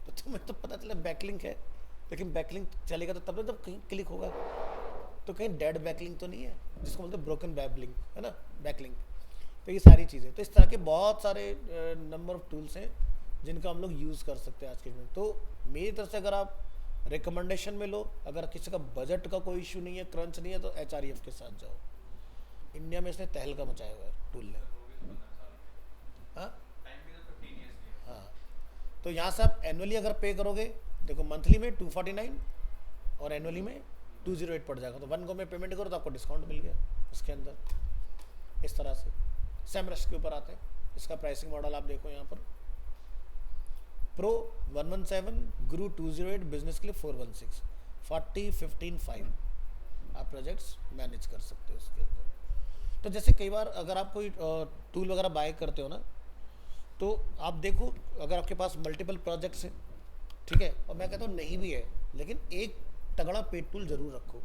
[SPEAKER 1] तो तुम्हें तो पता चला बैक लिंक है, लेकिन बैक लिंक चलेगा तो तब जब कहीं क्लिक होगा, तो कहीं डेड बैकलिंक तो नहीं है, जिसको बोलते हैं ब्रोकन वेब लिंक, है ना, बैकलिंक। तो ये सारी चीज़ें, तो इस तरह के बहुत सारे नंबर ऑफ टूल्स हैं जिनका हम लोग यूज़ कर सकते हैं आज के दिन। तो मेरी तरफ से अगर आप रिकमेंडेशन में लो, अगर किसी का बजट का कोई इशू नहीं है, क्रंच नहीं है, तो HREF के साथ जाओ। इंडिया में इसने तहलका मचाया हुआ है टूल ने। हाँ हाँ, तो यहाँ से आप एनुअली अगर पे करोगे, देखो मंथली में 249 और एनुअली में 208 पड़ जाएगा, तो 1 गो में पेमेंट करो तो आपको डिस्काउंट मिल गया उसके अंदर। इस तरह से सैमरस के ऊपर आते हैं, इसका प्राइसिंग मॉडल आप देखो यहाँ पर, प्रो 117, गुरु 208, बिजनेस के लिए 416, 40, 15, 5 आप प्रोजेक्ट्स मैनेज कर सकते हो उसके अंदर। तो जैसे कई बार अगर आप कोई टूल वगैरह बाय करते हो ना, तो आप देखो अगर आपके पास मल्टीपल प्रोजेक्ट्स हैं, ठीक है, और मैं कहता हूँ नहीं भी है, लेकिन एक तगड़ा पेड टूल जरूर रखो,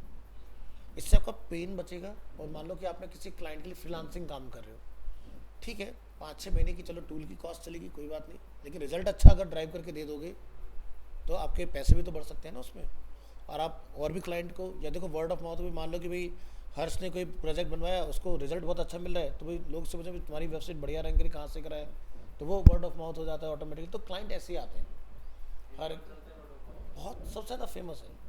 [SPEAKER 1] इससे आपका पेन बचेगा। और मान लो कि आपने किसी क्लाइंट के लिए फ्रीलांसिंग काम कर रहे हो, ठीक है, 5-6 महीने की चलो टूल की कॉस्ट चलेगी, कोई बात नहीं, लेकिन रिजल्ट अच्छा अगर ड्राइव करके दे दोगे तो आपके पैसे भी तो बढ़ सकते हैं ना उसमें, और आप और भी क्लाइंट को, या देखो वर्ड ऑफ माउथ भी, मान लो कि भाई हर्ष ने कोई प्रोजेक्ट बनवाया, उसको रिजल्ट बहुत अच्छा मिल रहा है, तो भाई लोग से पूछे तुम्हारी वेबसाइट बढ़िया रैंक करी, कहाँ से कराया, तो वो वर्ड ऑफ माउथ हो जाता है ऑटोमेटिकली। तो क्लाइंट ऐसे ही आते हैं, हर बहुत सबसे ज़्यादा फेमस है।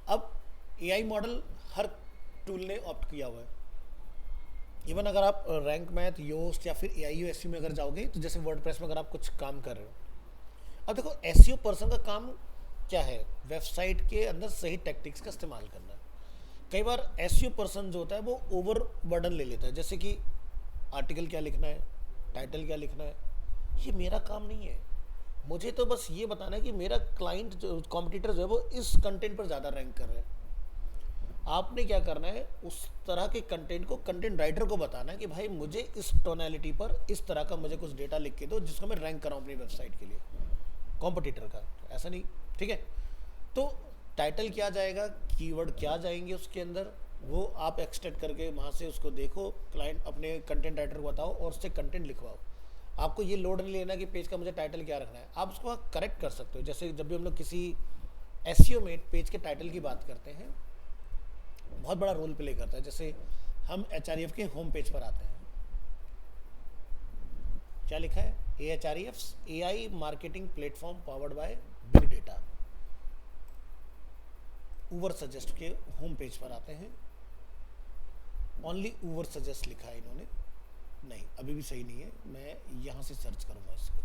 [SPEAKER 1] अब AI मॉडल हर टूल ने ऑप्ट किया हुआ है, इवन अगर आप रैंक मैथ, योस्ट या फिर AIU SEO में अगर जाओगे, तो जैसे वर्डप्रेस में अगर आप कुछ काम कर रहे हो, अब देखो SEO पर्सन का काम क्या है, वेबसाइट के अंदर सही टैक्टिक्स का इस्तेमाल करना। कई बार SEO पर्सन जो होता है वो ओवर बर्डन ले लेता है, जैसे कि आर्टिकल क्या लिखना है, टाइटल क्या लिखना है, ये मेरा काम नहीं है। मुझे तो बस ये बताना है कि मेरा क्लाइंट जो कॉम्पिटिटर जो है वो इस कंटेंट पर ज़्यादा रैंक कर रहे हैं। आपने क्या करना है, उस तरह के कंटेंट को कंटेंट राइटर को बताना है कि भाई मुझे इस टोनैलिटी पर इस तरह का मुझे कुछ डेटा लिख के दो जिसको मैं रैंक कराऊँ अपनी वेबसाइट के लिए, कॉम्पिटिटर का ऐसा नहीं। ठीक है, तो टाइटल क्या जाएगा, कीवर्ड क्या जाएंगे उसके अंदर, वो आप एक्सट्रैक्ट करके वहाँ से उसको देखो, क्लाइंट अपने कंटेंट राइटर को बताओ और उससे कंटेंट लिखवाओ। आपको ये लोड नहीं लेना कि पेज का मुझे टाइटल क्या रखना है, आप उसको करेक्ट कर सकते हो। जैसे जब भी हम लोग किसी SEO में पेज के टाइटल की बात करते हैं, बहुत बड़ा रोल प्ले करता है। जैसे हम HREF के होम पेज पर आते हैं, क्या लिखा है, AHREF AI marketing platform powered by big data. ऊवर सजेस्ट के होम पेज पर आते हैं, ओनली ऊवर सजेस्ट लिखा है इन्होंने, नहीं अभी भी सही नहीं है, मैं यहाँ से सर्च करूँगा इसको,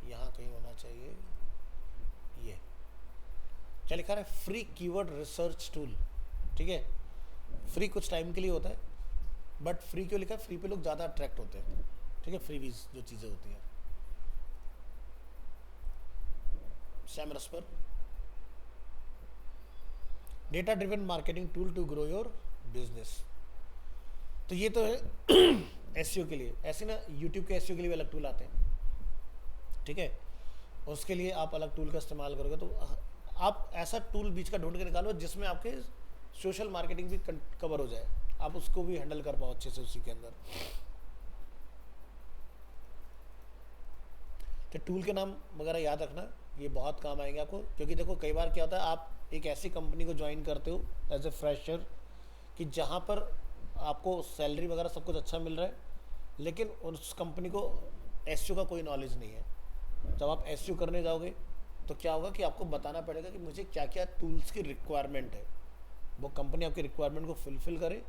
[SPEAKER 1] यहाँ कहीं होना चाहिए। ये क्या लिखा है, फ्री कीवर्ड रिसर्च टूल। ठीक है, फ्री कुछ टाइम के लिए होता है, बट फ्री क्यों लिखा है, फ्री पे लोग ज़्यादा अट्रैक्ट होते हैं। ठीक है, फ्री जो चीज़ें होती हैं, सैमरस पर data driven marketing tool to grow your business. तो ये तो है SEO के लिए। ऐसे ना YouTube के SEO के लिए भी अलग टूल आते हैं। ठीक है, उसके लिए आप अलग टूल का इस्तेमाल करोगे, तो आप ऐसा टूल बीच का ढूंढ के निकालो जिसमें आपके सोशल मार्केटिंग भी कवर हो जाए, आप उसको भी हैंडल कर पाओ अच्छे से उसी के अंदर। तो टूल के नाम वगैरह याद रखना, ये बहुत काम आएंगे आपको। क्योंकि देखो कई बार क्या होता है, आप एक ऐसी कंपनी को ज्वाइन करते हो एज ए फ्रेशर कि जहाँ पर आपको सैलरी वगैरह सब कुछ अच्छा मिल रहा है, लेकिन उस कंपनी को SEO का कोई नॉलेज नहीं है। जब आप SEO करने जाओगे तो क्या होगा कि आपको बताना पड़ेगा कि मुझे क्या क्या टूल्स की रिक्वायरमेंट है, वो कंपनी आपकी रिक्वायरमेंट को फुलफिल करे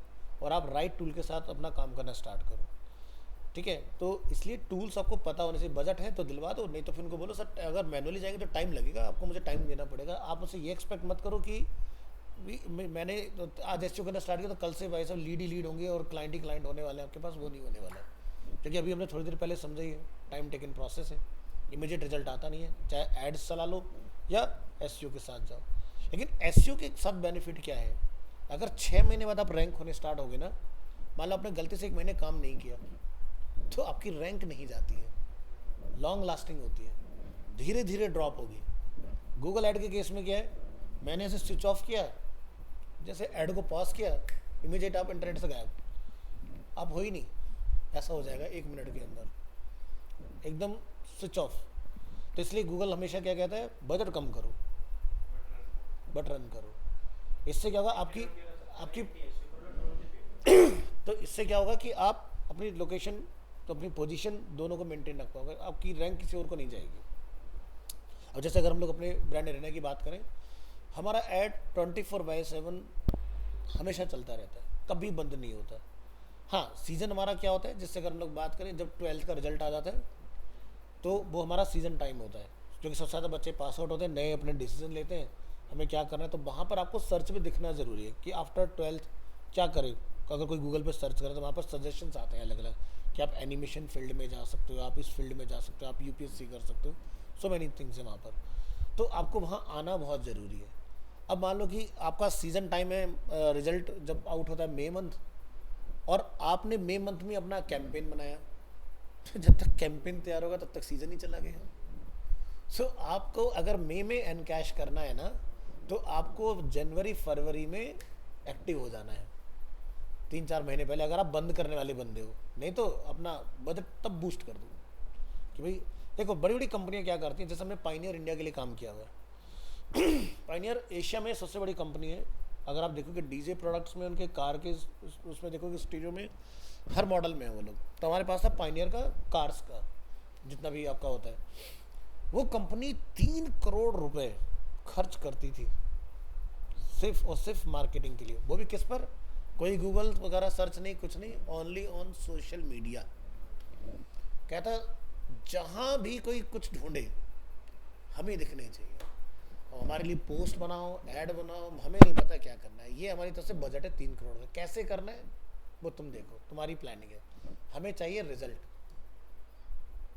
[SPEAKER 1] और आप राइट टूल के साथ अपना काम करना स्टार्ट करो। ठीक है, तो इसलिए टूल्स आपको पता होने से, बजट है तो दिलवा दो, नहीं तो फिर उनको बोलो सर अगर मैनुअली जाएंगे तो टाइम लगेगा, आपको मुझे टाइम देना पड़ेगा। आप उससे ये एक्सपेक्ट मत करो कि मैंने तो आज SEO करना स्टार्ट किया तो कल से भाई सब लीड ही लीड होंगे और क्लाइंट ही क्लाइंट होने वाले हैं आपके पास, वो नहीं होने वाला है। क्योंकि अभी हमने थोड़ी देर पहले समझा ही है, टाइम टेकन प्रोसेस है, इमीडिएट रिजल्ट आता नहीं है, चाहे एड्स चला लो या SEO के साथ जाओ। लेकिन SEO के सब बेनिफिट क्या है, अगर 6 महीने बाद आप रैंक होने स्टार्ट होगे ना, मान लो आपने गलती से 1 महीने काम नहीं किया तो आपकी रैंक नहीं जाती है, लॉन्ग लास्टिंग होती है, धीरे धीरे ड्रॉप होगी। गूगल ऐड के केस में क्या है, मैंने ऐसे स्विच ऑफ किया, जैसे ऐड को पॉज किया, इमीडिएट आप इंटरनेट से गायब, आप हो ही नहीं, ऐसा हो जाएगा 1 मिनट के अंदर, एकदम स्विच ऑफ। तो इसलिए गूगल हमेशा क्या कहता है, बजट कम करो बट रन करो। इससे क्या होगा, आपकी तो इससे क्या होगा कि आप अपनी लोकेशन तो अपनी पोजीशन दोनों को मेंटेन रख पाओगे, आपकी रैंक किसी और को नहीं जाएगी। और जैसे अगर हम लोग अपने ब्रांड एरेना की बात करें, हमारा ऐड 24/7 हमेशा चलता रहता है, कभी बंद नहीं होता। हाँ, सीज़न हमारा क्या होता है, जिससे अगर हम लोग बात करें, जब 12th का रिजल्ट आ जाता है तो वो हमारा सीज़न टाइम होता है, क्योंकि सबसे ज़्यादा बच्चे पास आउट होते हैं, नए अपने डिसीजन लेते हैं, हमें क्या करना है। तो वहाँ पर आपको सर्च में दिखना ज़रूरी है कि आफ्टर 12th क्या करें। अगर कोई गूगल पर सर्च करें तो वहाँ पर सजेशंस आते हैं अलग अलग, कि आप एनिमेशन फील्ड में जा सकते हो, आप इस फील्ड में जा सकते हो, आप UPSC कर सकते हो, सो मैनी थिंग्स है वहाँ पर। तो आपको वहाँ आना बहुत ज़रूरी है। अब मान लो कि आपका सीज़न टाइम है, रिजल्ट जब आउट होता है मई मंथ, और आपने मई मंथ में अपना कैंपेन बनाया, तो जब तक कैंपेन तैयार होगा तब तक सीज़न ही चला गया। सो आपको अगर मई में एनकैश करना है ना, तो आपको जनवरी फरवरी में एक्टिव हो जाना है, 3-4 महीने पहले, अगर आप बंद करने वाले बंदे हो। नहीं तो अपना बजट तब बूस्ट कर दो कि भाई देखो, बड़ी बड़ी कंपनियां क्या करती हैं, जैसे हमने पाइनियर इंडिया के लिए काम किया हुआ है। पाइनियर एशिया में सबसे बड़ी कंपनी है। अगर आप देखोगे डीजे प्रोडक्ट्स में, उनके कार के उसमें देखोगे स्टीरियो में, हर मॉडल में है वो लोग। तो हमारे पास था पाइनियर का, कार्स का, जितना भी आपका होता है, वो कंपनी 3 करोड़ रुपए खर्च करती थी सिर्फ और सिर्फ मार्केटिंग के लिए, वो भी किस पर, कोई गूगल वगैरह सर्च नहीं, कुछ नहीं, ओनली ऑन सोशल मीडिया। कहता जहाँ भी कोई कुछ ढूंढे हमें दिखने चाहिए, और हमारे लिए पोस्ट बनाओ, ऐड बनाओ, हमें नहीं पता क्या करना है। ये हमारी तरफ से बजट है 3 करोड़ का, कैसे करना है वो तुम देखो, तुम्हारी प्लानिंग है, हमें चाहिए रिजल्ट।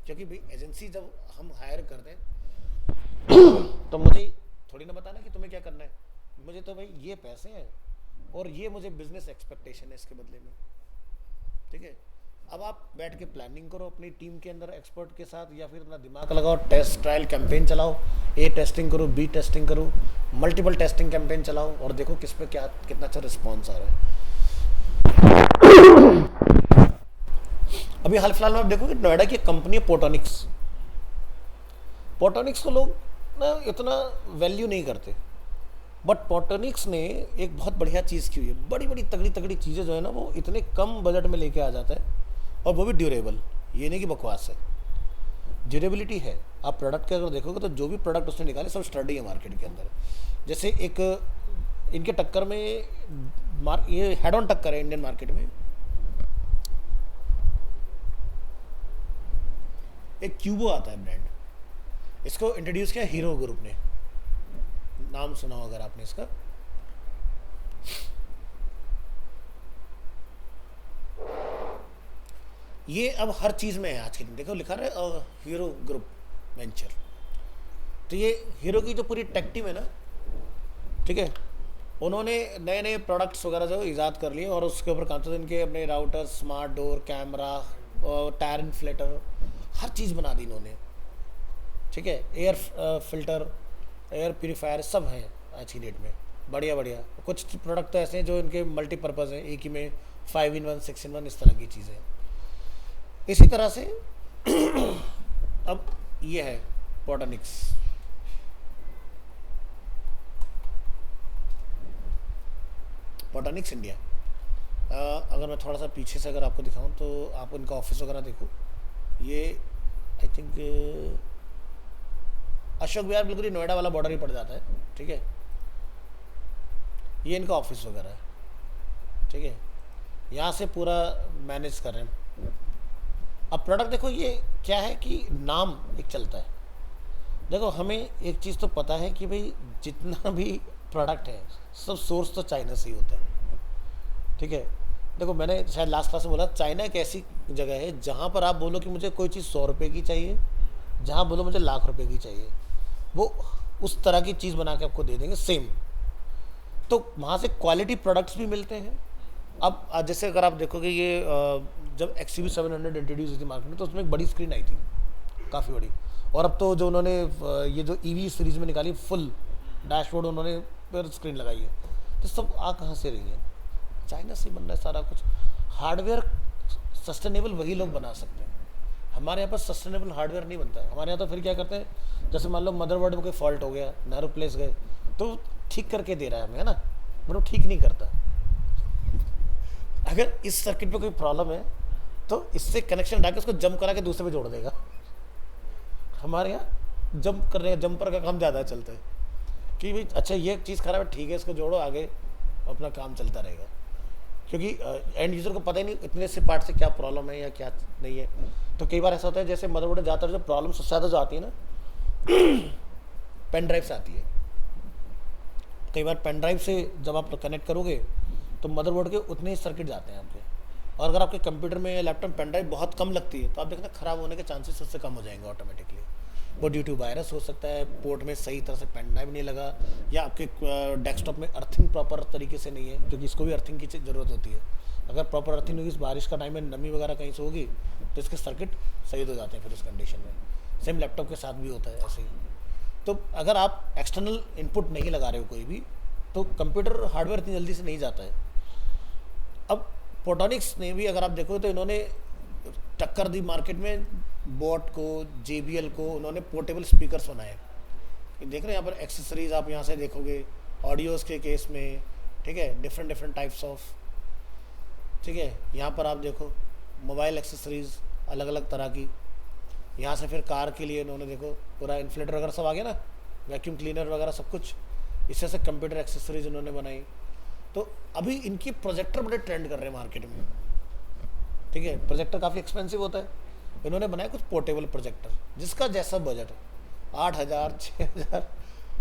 [SPEAKER 1] क्योंकि भाई एजेंसी जब हम हायर करते हैं तो मुझे थोड़ी ना बताना कि तुम्हें क्या करना है, मुझे तो भाई ये पैसे हैं और ये मुझे बिजनेस एक्सपेक्टेशन है इसके बदले में, ठीक है। अब आप बैठ के प्लानिंग करो अपनी टीम के अंदर एक्सपर्ट के साथ, या फिर अपना दिमाग लगाओ, टेस्ट ट्रायल कैंपेन चलाओ, ए टेस्टिंग करो, बी टेस्टिंग करो, मल्टीपल टेस्टिंग कैंपेन चलाओ, और देखो किस पे क्या कितना अच्छा रिस्पॉन्स आ रहा है। अभी हाल फिलहाल में आप देखोगे नोएडा की कंपनी है पोटोनिक्स। पोटोनिक्स को लोग ना इतना वैल्यू नहीं करते, बट पोटोनिक्स ने एक बहुत बढ़िया चीज़ की हुई है। बड़ी बड़ी तगड़ी तगड़ी चीज़ें जो है ना वो इतने कम बजट में लेके आ जाता है, और वो भी ड्यूरेबल। ये नहीं कि बकवास है, ड्यूरेबिलिटी है। आप प्रोडक्ट के अगर देखोगे तो जो भी प्रोडक्ट उसने निकाले सब स्टडी है मार्केट के अंदर। जैसे एक इनके टक्कर में ये हेड ऑन टक्कर है इंडियन मार्केट में, एक क्यूबो आता है ब्रांड, इसको इंट्रोड्यूस किया हीरो ग्रुप ने, नाम सुना हो अगर आपने इसका। ये अब हर चीज़ में है आज के दिन, देखो लिखा रहा है हीरो ग्रुप वेंचर। तो ये हीरो की जो पूरी टेक टीम है ना, ठीक है, उन्होंने नए नए प्रोडक्ट्स वगैरह जो ईजाद कर लिए, और उसके ऊपर काम तो इनके अपने router, smart door, camera, tyre inflator, हर चीज़ बना दी इन्होंने, ठीक है। एयर फिल्टर, एयर प्यूरीफायर सब हैं आज की डेट में, बढ़िया बढ़िया। कुछ प्रोडक्ट तो ऐसे हैं जो इनके मल्टीपर्पज़ हैं, एक ही में 5-in-1, 6-in-1 इस तरह की चीज़ें। इसी तरह से अब ये है पोटोनिक्स। पोटोनिक्स इंडिया, अगर मैं थोड़ा सा पीछे से अगर आपको दिखाऊं तो आप इनका ऑफिस वगैरह देखो। ये आई थिंक अशोक विहार बिल्कुल ही नोएडा वाला बॉर्डर ही पड़ जाता है, ठीक है। ये इनका ऑफिस वगैरह है, ठीक है, यहाँ से पूरा मैनेज कर रहे हैं। अब प्रोडक्ट देखो ये क्या है कि नाम एक चलता है। देखो हमें एक चीज़ तो पता है कि भाई जितना भी प्रोडक्ट है सब सोर्स तो चाइना से ही होता है, ठीक है। देखो मैंने शायद लास्ट क्लास में बोला, चाइना एक ऐसी जगह है जहाँ पर आप बोलो कि मुझे कोई चीज़ 100 रुपये की चाहिए, जहाँ बोलो मुझे लाख रुपए की चाहिए, वो उस तरह की चीज़ बना के आपको दे देंगे सेम। तो वहाँ से क्वालिटी प्रोडक्ट्स भी मिलते हैं। अब जैसे अगर आप देखोगे ये जब XUV 700 इंट्रोड्यूस हुई थी मार्केट में तो उसमें एक बड़ी स्क्रीन आई थी, काफ़ी बड़ी। और अब तो जो उन्होंने ये जो EV सीरीज़ में निकाली फुल डैशबोर्ड उन्होंने पर स्क्रीन लगाई है, तो सब आ कहाँ से रही है? चाइना से बन रहा है सारा कुछ। हार्डवेयर सस्टेनेबल वही लोग बना सकते हैं, हमारे यहाँ पर सस्टेनेबल हार्डवेयर नहीं बनता है। हमारे यहाँ तो फिर क्या करते हैं, जैसे मान लो मदरबोर्ड में कोई फॉल्ट हो गया, ना रिप्लेस गए तो ठीक करके दे रहा है हमें, है ना, मतलब ठीक नहीं करता। अगर इस सर्किट पे कोई प्रॉब्लम है तो इससे कनेक्शन हटा के उसको जंप करा के दूसरे पे जोड़ देगा। हमारे यहाँ जंप कर रहे हैं, जंपर का काम ज़्यादा चलता है कि भाई अच्छा ये चीज़ खराब है, ठीक है इसको जोड़ो, आगे अपना काम चलता रहेगा। क्योंकि एंड यूज़र को पता ही नहीं इतने से पार्ट से क्या प्रॉब्लम है या क्या नहीं है। तो कई बार ऐसा होता है जैसे मदरबोर्ड ज़्यादातर जो प्रॉब्लम सबसे ज़्यादा जो आती है ना पेन ड्राइव से आती है। कई बार पेन ड्राइव से जब आप कनेक्ट करोगे तो मदरबोर्ड के उतने ही सर्किट जाते हैं आपके, और अगर आपके कंप्यूटर में या लैपटॉप पेन ड्राइव बहुत कम लगती है तो आप देखना ख़राब होने के चांसेस उससे कम हो जाएंगे ऑटोमेटिकली। वो ड्यू टू वायरस हो सकता है, पोर्ट में सही तरह से पेन ड्राइव नहीं लगा, या आपके डेस्कटॉप में अर्थिंग प्रॉपर तरीके से नहीं है, क्योंकि इसको भी अर्थिंग की ज़रूरत होती है। अगर प्रॉपर अर्थिंग होगी, बारिश का टाइम में नमी वगैरह कहीं से होगी तो इसके सर्किट सही हो जाते हैं फिर इस कंडीशन में। सेम लैपटॉप के साथ भी होता है ऐसे ही। तो अगर आप एक्सटर्नल इनपुट नहीं लगा रहे हो कोई भी, तो कंप्यूटर हार्डवेयर इतनी जल्दी से नहीं जाता है। अब फोटोनिक्स ने भी अगर आप देखो तो इन्होंने टक्कर दी मार्केट में, बोट को, JBL को, उन्होंने पोर्टेबल स्पीकर्स बनाए। देख रहे हैं यहाँ पर एक्सेसरीज आप यहाँ से देखोगे, ऑडियोज़ के केस में, ठीक है, डिफरेंट टाइप्स ऑफ, ठीक है। यहाँ पर आप देखो मोबाइल एक्सेसरीज अलग अलग तरह की। यहाँ से फिर कार के लिए इन्होंने देखो पूरा इन्फ्लेटर वगैरह सब आ गया ना, वैक्यूम क्लीनर वगैरह सब कुछ। इससे से कंप्यूटर एक्सेसरीज उन्होंने बनाई। तो अभी इनकी प्रोजेक्टर बड़े ट्रेंड कर रहे हैं मार्केट में, ठीक है। प्रोजेक्टर काफ़ी एक्सपेंसिव होता है, इन्होंने बनाया कुछ पोर्टेबल प्रोजेक्टर जिसका जैसा बजट है 8,000 6,000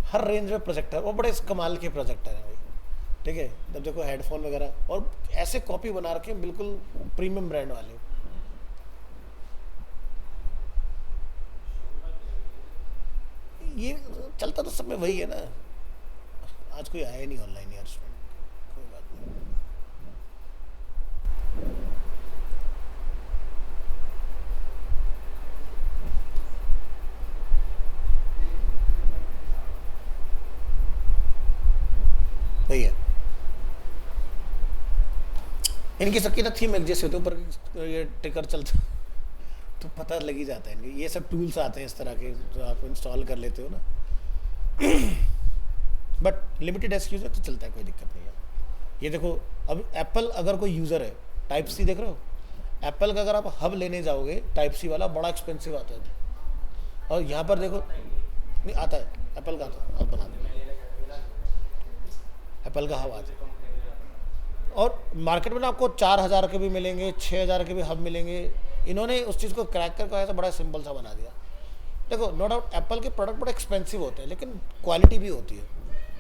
[SPEAKER 1] हर रेंज में प्रोजेक्टर, वो बड़े कमाल के प्रोजेक्टर हैं भाई, ठीक है। जब देखो हेडफोन वगैरह और ऐसे कॉपी बना रखे हैं बिल्कुल प्रीमियम ब्रांड वाले। ये चलता तो सब में वही है ना, आज कोई आया ही नहीं ऑनलाइन यार, कोई बात नहीं। वही है, इनकी सबकी ना थीम एक जैसे होते ऊपर ये टिकर चलता तो पता लग ही जाता है इनके। ये सब टूल्स आते हैं इस तरह के जो आप इंस्टॉल कर लेते हो ना, बट लिमिटेड एक्सक्यूज है तो चलता है, कोई दिक्कत नहीं है। ये देखो अब एप्पल अगर कोई यूज़र है, टाइप सी देख रहे हो, एप्पल का अगर आप हब लेने जाओगे टाइप सी वाला बड़ा एक्सपेंसिव आता है, और यहाँ पर देखो नहीं आता है, एप्पल का आता है, आप बना दें एप्पल का हब आता है। और मार्केट में ना आपको 4,000 के भी मिलेंगे, 6,000 के भी हब मिलेंगे। इन्होंने उस चीज़ को क्रैक करके ऐसा बड़ा सिंपल सा बना दिया। देखो नो डाउट एप्पल के प्रोडक्ट बड़े एक्सपेंसिव होते हैं, लेकिन क्वालिटी भी होती है।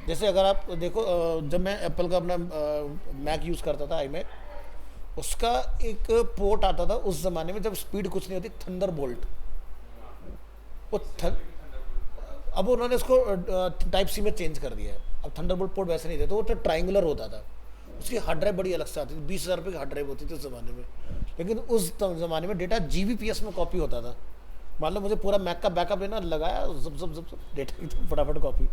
[SPEAKER 1] जैसे अगर आप देखो जब मैं एप्पल का अपना मैक यूज़ करता था, आई मैक, उसका एक पोर्ट आता था उस ज़माने में जब स्पीड कुछ नहीं होती, थंडरबोल्ट। वो अब उन्होंने उसको टाइप सी में चेंज कर दिया है, अब थंडरबोल्ट पोर्ट वैसे नहीं थे, तो वो तो ट्राइंगुलर होता था, उसकी हार्ड ड्राइव बड़ी अलग से आती थी, 20,000 रुपये की हार्ड ड्राइव होती थी उस ज़माने में। लेकिन उस ज़माने में डेटा GBps में कॉपी होता था। मान लो मुझे पूरा मैक का बैकअप लेना, लगाया जब जब जब डेटा की फटाफट कॉपी।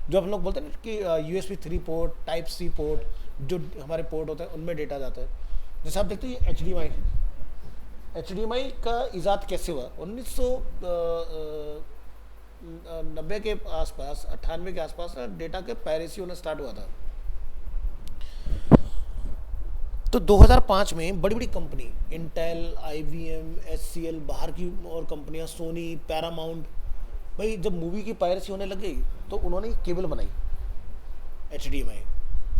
[SPEAKER 1] जो हम लोग बोलते हैं ना कि USB 3 port, type C port, जो हमारे पोर्ट होते हैं उनमें डेटा जाता है। जैसे आप देखते हैं HDMI का ईजाद कैसे हुआ, 1990 के आसपास, 98 के आसपास ना डेटा के पायरेसी होना स्टार्ट हुआ था। तो 2005 में बड़ी बड़ी कंपनी इंटेल, IBM, HCL, बाहर की और कंपनियां, सोनी, पैरामाउंट, भाई जब मूवी की पायरेसी होने लग गई तो उन्होंने केबल बनाई HDMI,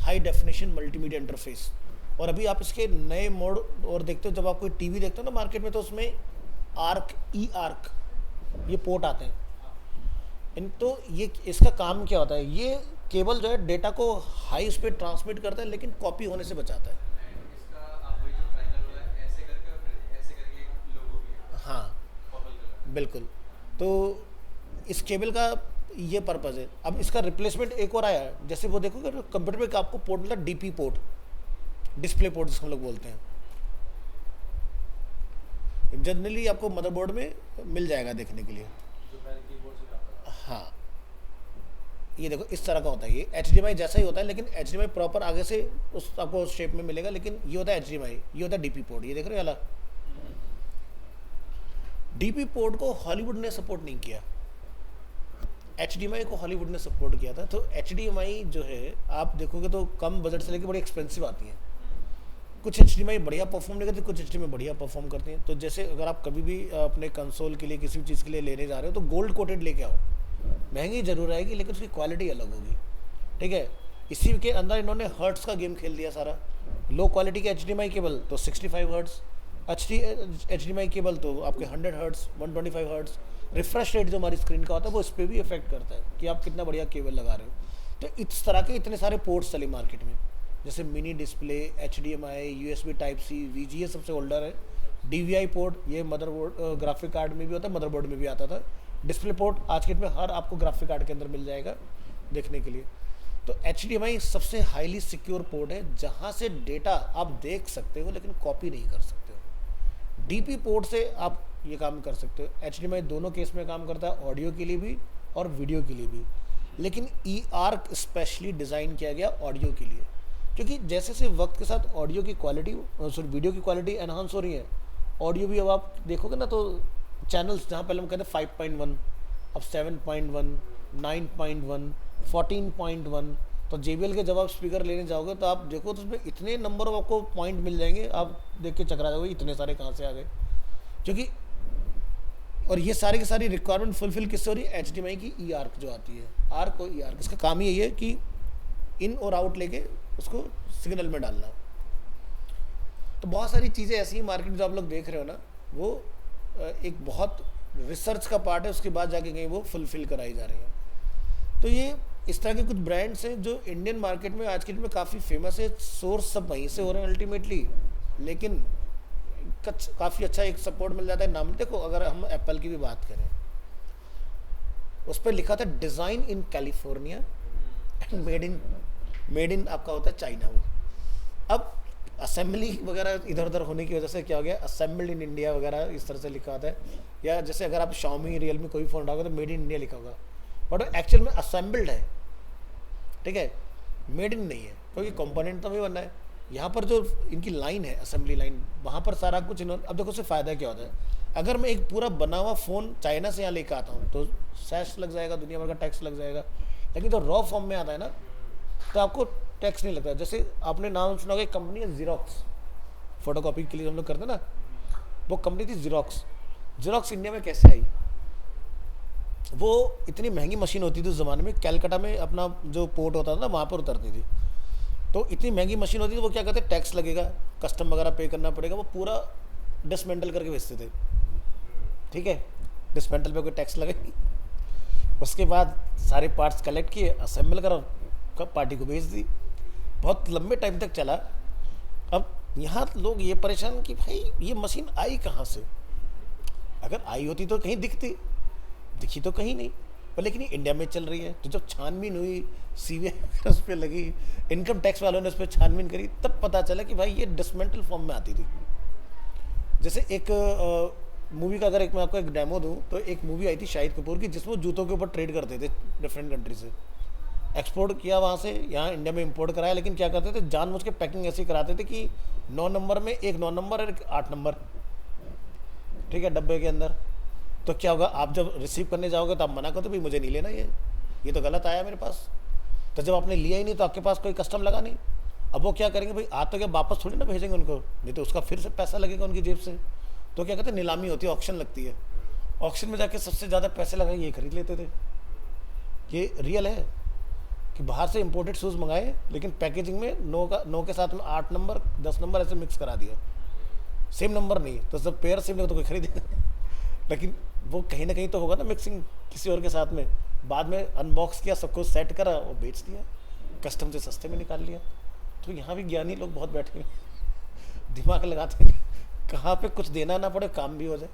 [SPEAKER 1] high definition multimedia interface. और अभी आप इसके नए मोड और देखते हो, जब आप कोई टीवी देखते हो ना मार्केट में, तो उसमें आर्क ये पोर्ट आते हैं तो ये इसका काम क्या होता है, ये केबल जो है डेटा को हाई स्पीड ट्रांसमिट करता है, लेकिन कॉपी होने से बचाता है।
[SPEAKER 3] इसका आप वही जो ट्रायंगल वाला है, ऐसे करके और फिर ऐसे करके एक लोगो भी है,
[SPEAKER 1] हाँ
[SPEAKER 3] पर्पल कलर।
[SPEAKER 1] बिल्कुल। तो इस केबल का ये पर्पज़ है। अब इसका रिप्लेसमेंट एक और आया है, जैसे वो देखो कंप्यूटर में आपको पोर्ट मिलता है DP पोर्ट, डिस्प्ले पोर्ट जिसको हम लोग बोलते हैं। जनरली आपको मदरबोर्ड में मिल जाएगा देखने के लिए। हाँ ये देखो इस तरह का होता है, ये HDMI जैसा ही होता है, लेकिन HDMI प्रॉपर आगे से उस आपको शेप में मिलेगा, लेकिन ये होता है HDMI, ये होता है DP पोर्ट। ये देख रहे हो वाला DP पोर्ट को हॉलीवुड ने सपोर्ट नहीं किया, HDMI को हॉलीवुड ने सपोर्ट किया था। तो HDMI जो है आप देखोगे तो कम बजट से लेकर बड़ी एक्सपेंसिव आती हैं। कुछ HDMI बढ़िया परफॉर्म नहीं करती, कुछ HDMI बढ़िया परफॉर्म करती हैं। तो जैसे अगर आप कभी भी अपने कंसोल के लिए किसी भी चीज़ के लिए लेने जा रहे हो तो गोल्ड कोटेड लेके आओ, महंगी जरूर आएगी लेकिन उसकी क्वालिटी अलग होगी, ठीक है। इसी के अंदर इन्होंने हर्ट्स का गेम खेल दिया सारा। लो क्वालिटी के HDMI केबल तो 65 हर्ट्स, HDMI केबल तो आपके 100 हर्ट्स, 125 हर्ट्स। रिफ्रेश रेट जो हमारी स्क्रीन का होता है वो इस पर भी इफेक्ट करता है कि आप कितना बढ़िया केबल लगा रहे हो। तो इस तरह के इतने सारे पोर्ट्स चले मार्केट में, जैसे mini display, HDMI, USB type C, VGA सबसे ओल्डर है, DVI पोर्ट, ये मदरबोर्ड ग्राफिक कार्ड में भी होता है, मदरबोर्ड में भी आता था। डिस्प्ले पोर्ट आज के डेट में हर आपको ग्राफिक कार्ड के अंदर मिल जाएगा देखने के लिए। तो HDMI सबसे हाईली सिक्योर पोर्ट है, जहाँ से डेटा आप देख सकते हो लेकिन कॉपी नहीं कर सकते हो। DP पोर्ट से आप ये काम कर सकते हो। HDMI दोनों केस में काम करता है, ऑडियो के लिए भी और वीडियो के लिए भी, लेकिन eARC स्पेशली डिज़ाइन किया गया ऑडियो के लिए, क्योंकि जैसे जैसे वक्त के साथ ऑडियो की क्वालिटी वीडियो की क्वालिटी एनहांस हो रही है, ऑडियो भी अब आप देखोगे ना तो चैनल्स जहाँ पहले हम कहते हैं 5.1, अब 7.1, 9.1, 14.1। तो JBL के जब आप स्पीकर लेने जाओगे तो आप देखो तो उसमें इतने नंबर ऑफ आपको पॉइंट मिल जाएंगे, आप देख के चकरा जाओगे इतने सारे कहाँ से आ गए। क्योंकि और ये सारी की सारी रिक्वायरमेंट फुलफिल किससे हो रही है, HDMI की eARC जो आती है। आर्क और eARC इसका काम ही यही है कि इन और आउट लेके उसको सिग्नल में डालना। तो बहुत सारी चीज़ें ऐसी हैं मार्केट जो आप लोग देख रहे हो ना, वो एक बहुत रिसर्च का पार्ट है, उसके बाद जाके कहीं वो फुलफिल कराई जा रही है। तो ये इस तरह के कुछ ब्रांड्स हैं जो इंडियन मार्केट में आज के डेट में काफ़ी फेमस है, सोर्स सब वहीं से हो रहे हैं अल्टीमेटली, लेकिन काफ़ी अच्छा एक सपोर्ट मिल जाता है। नाम देखो, अगर हम एप्पल की भी बात करें, उस पर लिखा था design in California and made in आपका होता है चाइना। वो अब असेंबली वगैरह इधर उधर होने की वजह से क्या हो गया, असेंबल्ड इन इंडिया वगैरह इस तरह से लिखा होता है। या जैसे अगर आप Xiaomi रियलमी कोई फ़ोन उठाओगे तो मेड इन इंडिया लिखा होगा, बट एक्चुअल में असेंबल्ड है, ठीक है, मेड इन नहीं है, क्योंकि कंपोनेंट तो भी बनना है। यहाँ पर जो इनकी लाइन है, असेंबली लाइन, वहाँ पर सारा कुछ इन्होंने, अब देखो उससे फ़ायदा क्या होता है, अगर मैं एक पूरा बना हुआ फ़ोन चाइना से यहाँ लेकर आता हूँ तो सैश लग जाएगा, दुनिया भर का टैक्स लग जाएगा। लेकिन तो रॉ फॉर्म में आता है ना, तो आपको टैक्स नहीं लगता। जैसे आपने नाम सुना होगा, एक कंपनी है जीरोक्स, फोटो कॉपी के लिए हम लोग करते हैं ना, वो कंपनी थी जीरोक्स। जीरोक्स इंडिया में कैसे आई? वो इतनी महंगी मशीन होती थी उस ज़माने में, कैलकाटा में अपना जो पोर्ट होता था ना, वहाँ पर उतरती थी। तो इतनी महंगी मशीन होती थी, वो क्या कहते हैं, टैक्स लगेगा, कस्टम वगैरह पे करना पड़ेगा, वो पूरा डिसमेंटल करके बेचते थे, ठीक है, डिसमेंटल पे कोई टैक्स लगेगी। उसके बाद सारे पार्ट्स कलेक्ट किए, असेंबल करा, कब पार्टी को भेज दी, बहुत लंबे टाइम तक चला। अब यहाँ लोग ये परेशान कि भाई ये मशीन आई कहाँ से, अगर आई होती तो कहीं दिखी तो कहीं नहीं, पर लेकिन ये इंडिया में चल रही है। तो जब छानबीन हुई, CBI उस पर लगी, इनकम टैक्स वालों ने उस पर छानबीन करी, तब पता चला कि भाई ये डिसमेंटल फॉर्म में आती थी। जैसे एक मूवी का अगर एक मैं आपको एक डेमो दूं, तो एक मूवी आई थी शाहिद कपूर की, जिसमें जूतों के ऊपर ट्रेड करते थे डिफरेंट कंट्री से, एक्सपोर्ट किया वहाँ से, यहाँ इंडिया में इंपोर्ट कराया। लेकिन क्या करते थे, जानबूझ के पैकिंग ऐसी कराते थे कि 9 नंबर में एक 9 नंबर और एक 8 नंबर, ठीक है, डब्बे के अंदर। तो क्या होगा, आप जब रिसीव करने जाओगे तो आप मना करो, भाई मुझे नहीं लेना, ये तो गलत आया मेरे पास। तो जब आपने लिया ही नहीं तो आपके पास कोई कस्टम लगा नहीं। अब वो क्या करेंगे, भाई आ तो क्या वापस थोड़ी ना भेजेंगे उनको, नहीं तो उसका फिर से पैसा लगेगा उनकी जेब से। तो क्या कहते हैं, नीलामी होती है, ऑक्शन लगती है, ऑक्शन में जाके सबसे ज़्यादा पैसे लगा ये खरीद लेते थे। ये रियल है कि बाहर से इंपोर्टेड शूज़ मंगाए, लेकिन पैकेजिंग में 9 के साथ में 8 नंबर 10 नंबर ऐसे मिक्स करा दिया, सेम नंबर नहीं, तो सब पेयर सेम नहीं तो कोई खरीदेगा। लेकिन वो कहीं ना कहीं तो होगा ना मिक्सिंग किसी और के साथ में। बाद में अनबॉक्स किया, सबको सेट करा और बेच दिया, कस्टम से सस्ते में निकाल लिया। तो यहाँ भी ज्ञानी लोग बहुत बैठे हैं, दिमाग लगाते हैं कहाँ पे कुछ देना ना पड़े, काम भी हो जाए।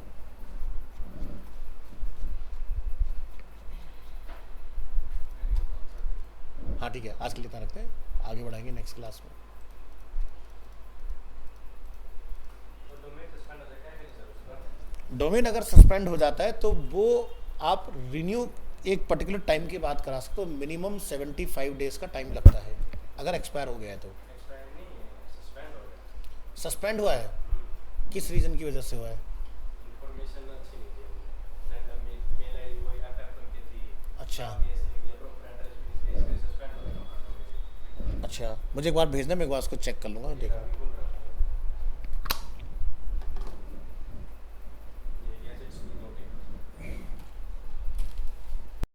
[SPEAKER 1] हाँ ठीक है, आज के लिए इतना रखते हैं, आगे बढ़ाएंगे नेक्स्ट क्लास में।
[SPEAKER 2] तो डोमेन सस्पेंड हो जाता है नहीं सर उसका?
[SPEAKER 1] डोमेन अगर सस्पेंड हो जाता है तो वो आप रिन्यू एक पर्टिकुलर टाइम की बात करा सकते हो, मिनिमम 75 डेज का टाइम लगता है अगर एक्सपायर हो गया है तो।
[SPEAKER 2] एक्सपायर नहीं है, सस्पेंड हो गया।
[SPEAKER 1] सस्पेंड हुआ है, किस रीज़न की वजह से हुआ है?
[SPEAKER 2] इन्फॉर्मेशन अच्छी नहीं थी हमने, रैंडम मेल आईडी कोई FF करके थी,
[SPEAKER 1] अच्छा
[SPEAKER 2] ये ऐसे लिख दिया, प्रॉपर एड्रेस भी नहीं थी, इसलिए सस्पेंड हो गया।
[SPEAKER 1] अच्छा, मुझे एक बार भेजना, मैं एक बार उसको चेक कर लूँगा, देखो।
[SPEAKER 2] बिल्कुल